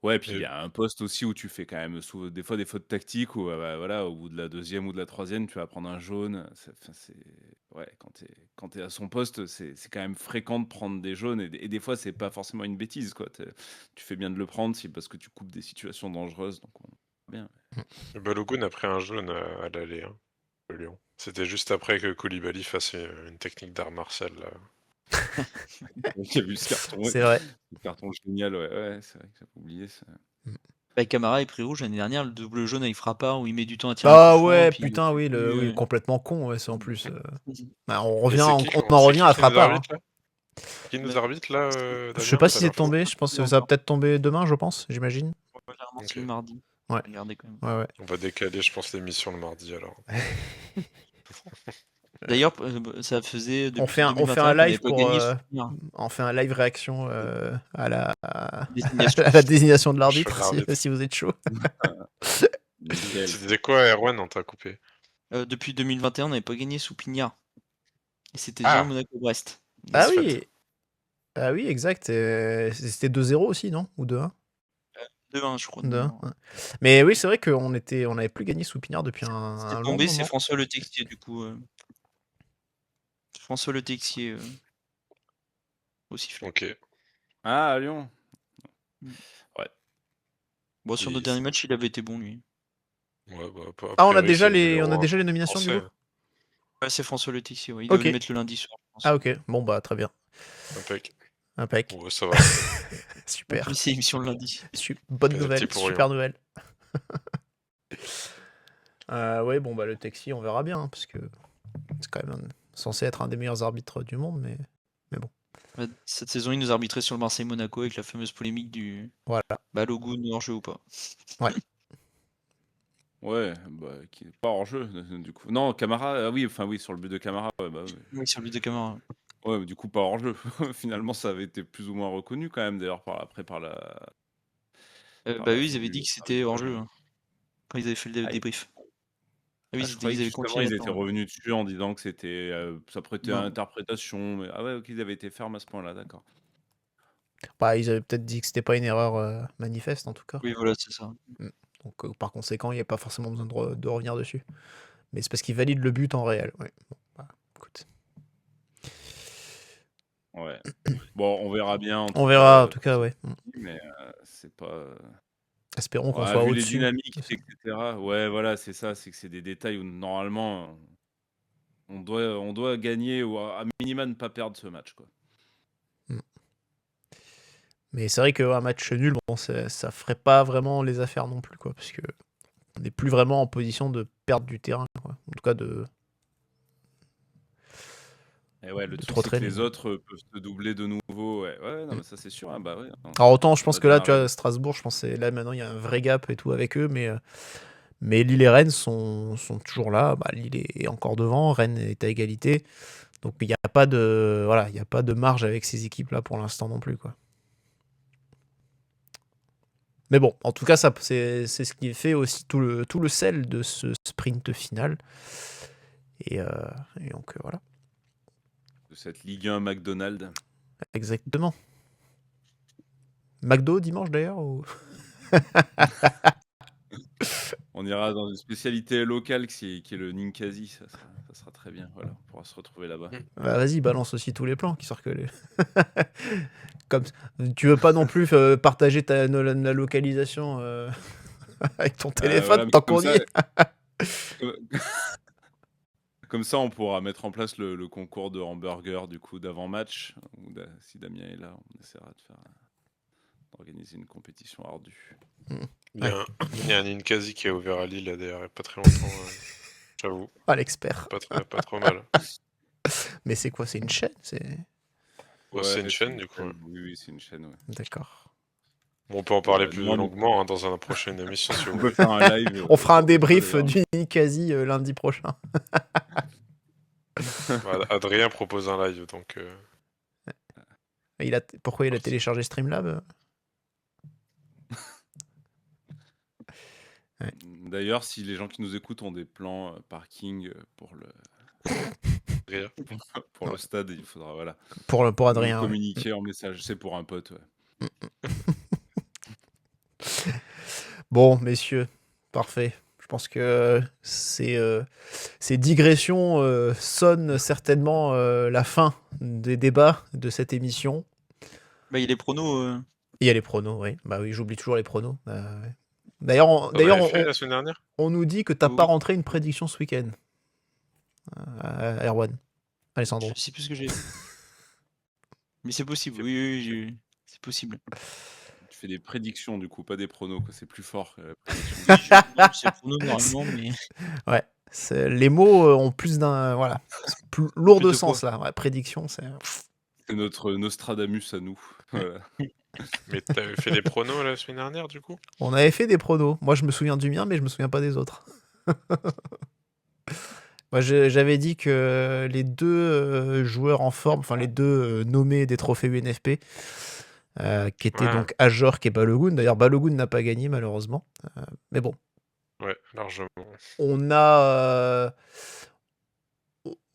Ouais, puis il y a un poste aussi où tu fais quand même des fois des fautes tactiques où voilà, au bout de la deuxième ou de la troisième, tu vas prendre un jaune. Ouais, quand t'es à son poste, c'est quand même fréquent de prendre des jaunes et des fois c'est pas forcément une bêtise quoi. Tu fais bien de le prendre parce que tu coupes des situations dangereuses, donc bien. Balogun a pris un jaune à l'aller, hein, le Lyon. C'était juste après que Koulibaly fasse une technique d'art martial là. J'ai vu ce carton. C'est vrai. Le carton génial, ouais, c'est vrai que j'avais oublié ça. Bah, Camara est pris rouge l'année dernière, le double jaune il Frappa où il met du temps à tirer. Ah ouais, putain, oui, complètement con, ouais, c'est en plus. Bah, on en revient à Frappa. Qui nous arbitre là Je sais pas si c'est tombé, je pense que ça va peut-être tomber demain, je pense, j'imagine. C'est le mardi. Ouais. Regardez quand même. Ouais. On va décaler, je pense, l'émission le mardi alors. D'ailleurs, ça faisait. On fait un live on fait un live réaction à la désignation de l'arbitre si vous êtes chaud. C'était quoi, Erwan? On t'a coupé. Depuis 2021, on n'avait pas gagné sous Pignard. Et c'était déjà Monaco-Brest. Ah oui, exact. C'était 2-0 aussi, non? Ou 2-1? 2-1, je crois. 2-1. Ouais. Mais oui, c'est vrai qu'on n'avait plus gagné sous Pignard depuis un long moment. C'est François Le Texier, du coup. François Le Texier au sifflet. Ok. Ah, à Lyon. Ouais. Bon, sur notre dernier match, il avait été bon, lui. Ouais, on a déjà les nominations du coup. Ouais, c'est François Le Texier, ouais. Il devait le mettre le lundi soir. Ah ok, bon bah très bien. Impec. Ouais, ça va. Super. C'est émission le lundi. Bonne nouvelle, super nouvelle. Ouais, bon bah le Texier, on verra bien, hein, parce que c'est quand même censé être un des meilleurs arbitres du monde, mais bon. Cette saison, il nous arbitrait sur le Marseille-Monaco avec la fameuse polémique du Balogun hors-jeu ou pas. Ouais. Ouais, qui est pas hors-jeu, du coup. Non, Camara, oui, sur le but de Camara. Oui, sur le but de Camara. Ouais, du coup, pas hors-jeu. Finalement, ça avait été plus ou moins reconnu quand même, d'ailleurs, après par la... eux, ils avaient dit que c'était hors-jeu, hein, quand ils avaient fait le débrief. Ah oui, Je croyais ils que avaient justement confirmé ils étaient maintenant. revenus dessus en disant que c'était, ça prêtait à Non. interprétation, mais ah ouais, OK, ils avaient été fermes à ce point-là, d'accord. Bah, ils avaient peut-être dit que c'était pas une erreur manifeste en tout cas. Oui, voilà, c'est ça. Donc par conséquent, il n'y a pas forcément besoin de revenir dessus. Mais c'est parce qu'ils valident le but en réel. Ouais. Bon, bah, écoute. Ouais. Bon, on verra bien en On tout verra en cas, tout cas, ouais. mais c'est pas, Espérons qu'on ouais, soit vu les au-dessus. dynamiques et cetera, ouais, voilà, c'est ça, c'est que c'est des détails où normalement, on doit gagner ou à minima ne pas perdre ce match, quoi. Mais c'est vrai qu'un match nul, bon, ça ferait pas vraiment les affaires non plus, quoi, parce que on n'est plus vraiment en position de perdre du terrain, quoi. En tout cas, de Et ouais, le truc, trop c'est que traîner. les autres peuvent se doubler de nouveau. Ouais, ouais, non, mais ça, c'est sûr. Hein, bah ouais. Alors autant, je On pense a que là, tu démarré. vois, Strasbourg, je pense que là maintenant, il y a un vrai gap et tout avec eux, mais Lille et Rennes sont toujours là. Bah, Lille est encore devant, Rennes est à égalité. Donc il n'y a pas de voilà, il y a pas de marge avec ces équipes-là pour l'instant non plus, quoi. Mais bon, en tout cas, ça, c'est ce qui fait aussi tout le sel de ce sprint final. Et donc voilà, De cette Ligue 1 McDonald's. exactement. McDo dimanche d'ailleurs ou... On ira dans une spécialité locale qui est le Ninkasi. Ça sera très bien. Voilà, on pourra se retrouver là-bas. Bah, vas-y, balance aussi tous les plans qui sortent que les... Comme tu veux pas non plus partager la localisation avec ton téléphone Voilà, mais tant qu'on y est. Comme ça, on pourra mettre en place le concours de hamburger du coup d'avant-match. Si Damien est là, on essaiera d'organiser une compétition ardue. Il y a un Ninkasi qui a ouvert à Lille là, d'ailleurs, il n'y a pas très longtemps, j'avoue. Ah, l'expert. Pas trop mal. Mais c'est quoi? C'est une chaîne? Ouais, c'est une chaîne du coup. Oui, c'est une chaîne, ouais. D'accord. Bon, on peut en parler Ouais, plus non, mais- longuement dans une prochaine émission si vous On peut voulez. faire un live. On fera un sur- débrief sur- du Ninkasi lundi prochain. Adrien propose un live, donc Pourquoi il a téléchargé Streamlab? D'ailleurs, si les gens qui nous écoutent ont des plans parking pour Adrien. le stade, il faudra voilà, Pour nous Adrien. Ouais. communiquer en message. C'est pour un pote, ouais. Bon, messieurs, parfait. Je pense que ces digressions sonnent certainement la fin des débats de cette émission. Bah, il y a les pronos. Il y a les pronos, oui. Bah oui, j'oublie toujours les pronos. Ouais. D'ailleurs, On l'avait fait la semaine dernière. on nous dit que t'as Oui. pas rentré une prédiction ce week-end. Erwan. Alessandro. Je sais plus ce que j'ai. Mais c'est possible, oui, c'est possible. Tu fais des prédictions, du coup, pas des pronos, que c'est plus fort que la prédiction. C'est pronos normalement, mais. Ouais. Les mots ont plus d'un. Voilà. C'est plus lourd Plus de de sens, poids. là. Ouais, prédiction, c'est. C'est notre Nostradamus à nous. Voilà. Mais t'avais fait des pronos la semaine dernière du coup. On avait fait des pronos. Moi, je me souviens du mien, mais je me souviens pas des autres. Moi, j'avais dit que les deux joueurs en forme, enfin les deux nommés des trophées UNFP, qui étaient Ouais. donc Ajorc et Balogun. D'ailleurs, Balogun n'a pas gagné malheureusement. Mais bon, Ouais, largement. on a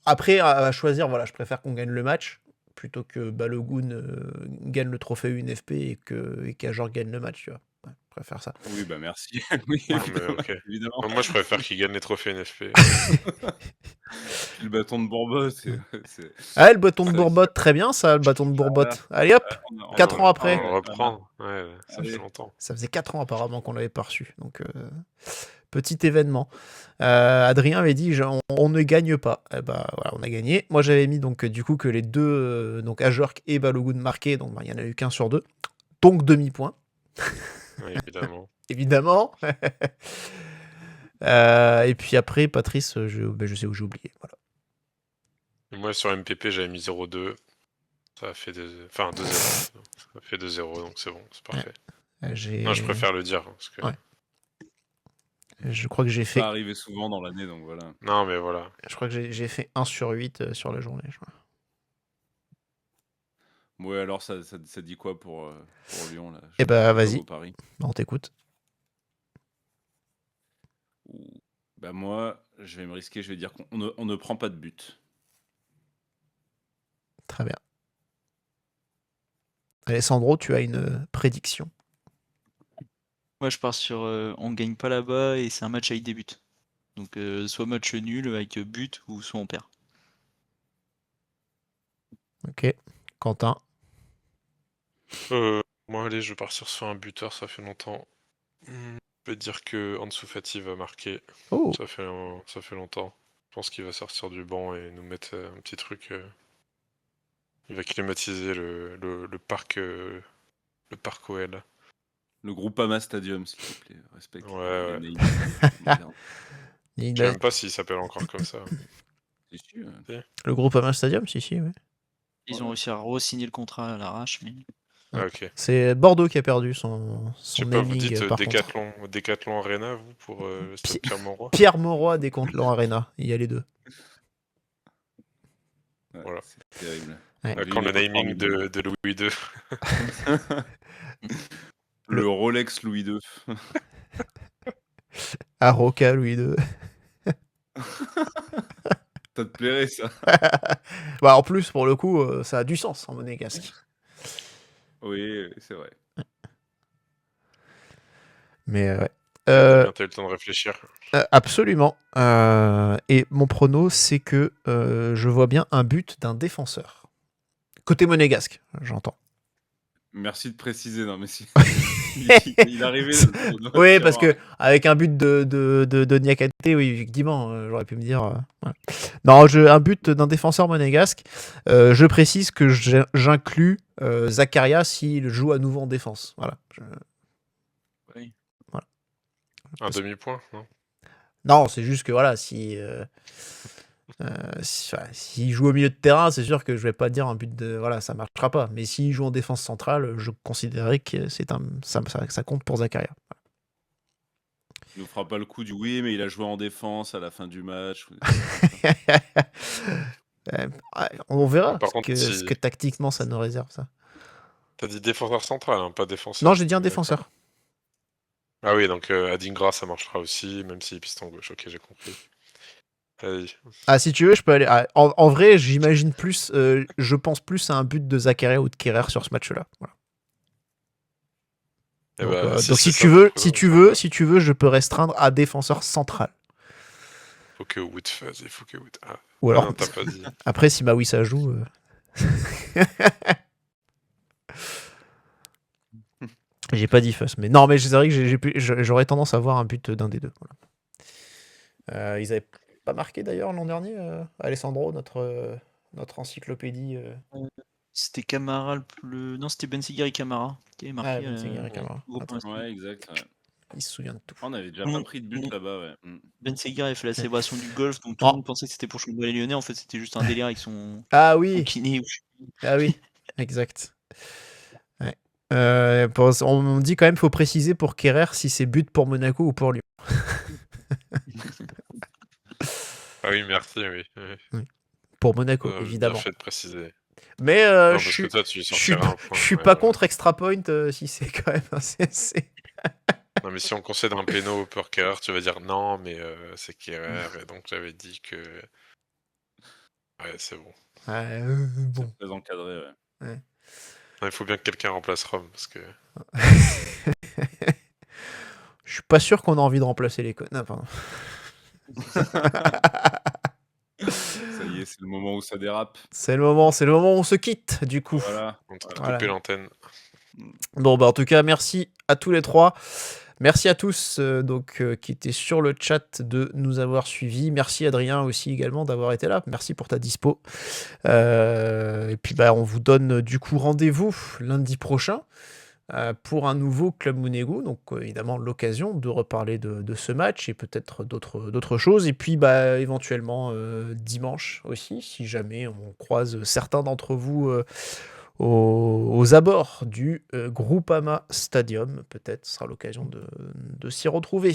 après à choisir. Voilà, je préfère qu'on gagne le match plutôt que Balogun gagne le trophée UNFP et qu'Ajorc gagne le match. Tu vois. Ouais, je préfère ça. Oui, bah merci. Oui, Ah, mais évidemment. ok. évidemment. Moi, je préfère qu'il gagne les trophées NFP. Le bâton de Bourbotte. Ah, le bâton de Ouais. Bourbotte, très bien ça, le bâton de Bourbotte. Allez hop, 4 ans après. On va reprendre. Ouais, ça Allez. fait longtemps. Ça faisait 4 ans apparemment qu'on l'avait pas reçu. Donc, petit événement. Adrien avait dit on ne gagne pas. Eh bah, voilà, on a gagné. Moi, j'avais mis donc du coup que les deux, donc Ajorc et Balogun marqués. Donc, il y en a eu qu'un sur deux. Donc, demi-point. Ouais, évidemment. Évidemment. Et puis après, Patrice, je sais où j'ai oublié. Voilà. Et moi, sur MPP, j'avais mis 0-2. Ça a fait 2-0. Enfin, 2-0. Ça a fait 2-0, donc c'est bon, c'est parfait. Non, je préfère le dire. Parce que... Ouais. Je crois que j'ai fait. Ça arrivé souvent dans l'année, donc voilà. Non, mais voilà. Je crois que j'ai fait 1 sur 8 sur la journée. Je crois. Ouais, alors ça dit quoi pour Lyon là? Eh bah, vas-y. Paris. On t'écoute. Bah moi, je vais me risquer, je vais dire on ne prend pas de but. Très bien. Alessandro, tu as une prédiction? Moi, je pars sur on gagne pas là-bas et c'est un match avec des buts. Donc, soit match nul avec but ou soit on perd. Ok. Quentin? Moi, allez, je vais partir sur un buteur, ça fait longtemps. Je vais dire que Ansu Fati va marquer. Oh, Ça fait longtemps. Je pense qu'il va sortir du banc et nous mettre un petit truc. Il va climatiser le parc OL. Le Groupama Stadium, s'il te plaît. Respecte Ouais. les names. Je sais même pas s'il s'appelle encore comme ça. C'est sûr. Le Groupama Stadium, si, oui. Ils ont réussi à re-signer le contrat à l'arrache, mais Ah, ok. C'est Bordeaux qui a perdu son Je sais pas, vous naming, dites par contre. Décathlon Arena, vous, pour le stade Pierre-Mauroy? Pierre Mauroy des Contelans Arena. Il y a les deux. Ouais, Voilà. c'est terrible. Ouais. Quand le naming de Louis II. Le Rolex Louis II. Aroca, Louis II. Ça te plairait, ça? Bah, en plus, pour le coup, ça a du sens en monégasque. Oui, c'est vrai. Mais ouais. T'as eu le temps de réfléchir. Absolument. Et mon prono, c'est que je vois bien un but d'un défenseur. Côté monégasque, j'entends. Merci de préciser, non mais si. il arrivait. Oui, parce que avec un but de Niakate, oui, effectivement, j'aurais pu me dire. Voilà. Non, un but d'un défenseur monégasque. Je précise que j'inclus Zakaria s'il joue à nouveau en défense. Voilà. oui. Voilà. Un demi-point, non? Non, c'est juste que voilà, s'il joue au milieu de terrain, c'est sûr que je vais pas dire un but de. Voilà, ça marchera pas. Mais s'il joue en défense centrale, je considérais que ça compte pour Zakaria. Il nous fera pas le coup du oui, mais il a joué en défense à la fin du match. On verra Par contre, ce que tactiquement ça nous réserve, ça. T'as dit défenseur central, hein, pas défenseur. Non, j'ai dit un défenseur. Ah oui, donc Adingra, ça marchera aussi, même s'il est piston gauche. Ok, j'ai compris. Allez. Ah, si tu veux, je peux aller. Ah, en vrai, j'imagine plus. Je pense plus à un but de Zakaria ou de Kerrer sur ce match-là. Voilà. Donc si tu veux, je peux restreindre à défenseur central. Faut que Wood fasse, il faut que Wood. Ah. Ou alors, non, t'as pas dit. après, si Maui ça joue. J'ai pas dit Fuss, mais non, mais c'est vrai que j'aurais tendance à voir un but d'un des deux. Voilà. Ils avaient pas marqué d'ailleurs l'an dernier, Alessandro, notre encyclopédie. C'était Camara Non, c'était Ben Seghir et Camara qui avaient marqué. Ah, Ben Seghir et Camara. Ouais, exact. Ouais. Il se souvient de tout. On avait déjà pas pris de but là-bas, ouais. Ben Seghir avait fait la célébration du golf, donc tout le monde pensait que c'était pour Chambly Lyonnais. En fait, c'était juste un délire avec son kiné. Ah oui, exact. Ouais. On dit quand même, faut préciser pour Kerrer si c'est but pour Monaco ou pour Lyon. Ah oui, merci, oui. Pour Monaco, évidemment. Bien fait de préciser. Mais non, je suis pas contre extra point si c'est quand même un CSC. Non, mais si on concède un péno pour Kerrer, tu vas dire non, mais c'est Kerrer, et donc j'avais dit que. Ouais, c'est bon. Bon. C'est très encadré, ouais. Il faut bien que quelqu'un remplace Rome, parce que. Je suis pas sûr qu'on a envie de remplacer les codes. Non, pardon. Ça y est, c'est le moment où ça dérape. C'est le moment où on se quitte, du coup. Voilà. On t'a coupé l'antenne. Bon, bah en tout cas, merci à tous les trois. Merci à tous qui étaient sur le chat de nous avoir suivis. Merci Adrien aussi également d'avoir été là. Merci pour ta dispo. Et puis on vous donne du coup rendez-vous lundi prochain pour un nouveau Club Mounegou. Donc évidemment l'occasion de reparler de ce match et peut-être d'autres choses. Et puis éventuellement dimanche aussi, si jamais on croise certains d'entre vous aux abords du Groupama Stadium. Peut-être ce sera l'occasion de s'y retrouver.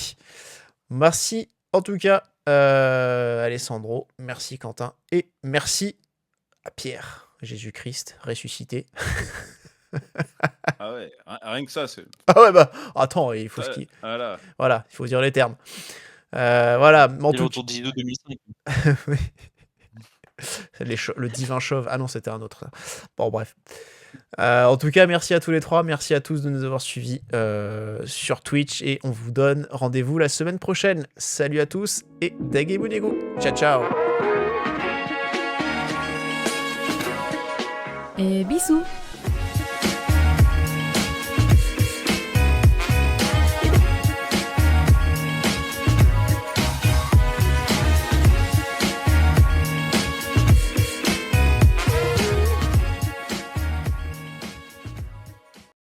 Merci en tout cas Alessandro, merci Quentin et merci à Pierre, Jésus-Christ ressuscité. Ah ouais, rien que ça c'est... Ah ouais attends, il faut voilà, il faut dire les termes. Voilà. En Et le tout retour de Zidou 2005. oui. Le divin chauve. Ah non, c'était un autre. Bon, bref. En tout cas, merci à tous les trois. Merci à tous de nous avoir suivis sur Twitch. Et on vous donne rendez-vous la semaine prochaine. Salut à tous et Dagebunegu. Ciao, ciao. Et bisous.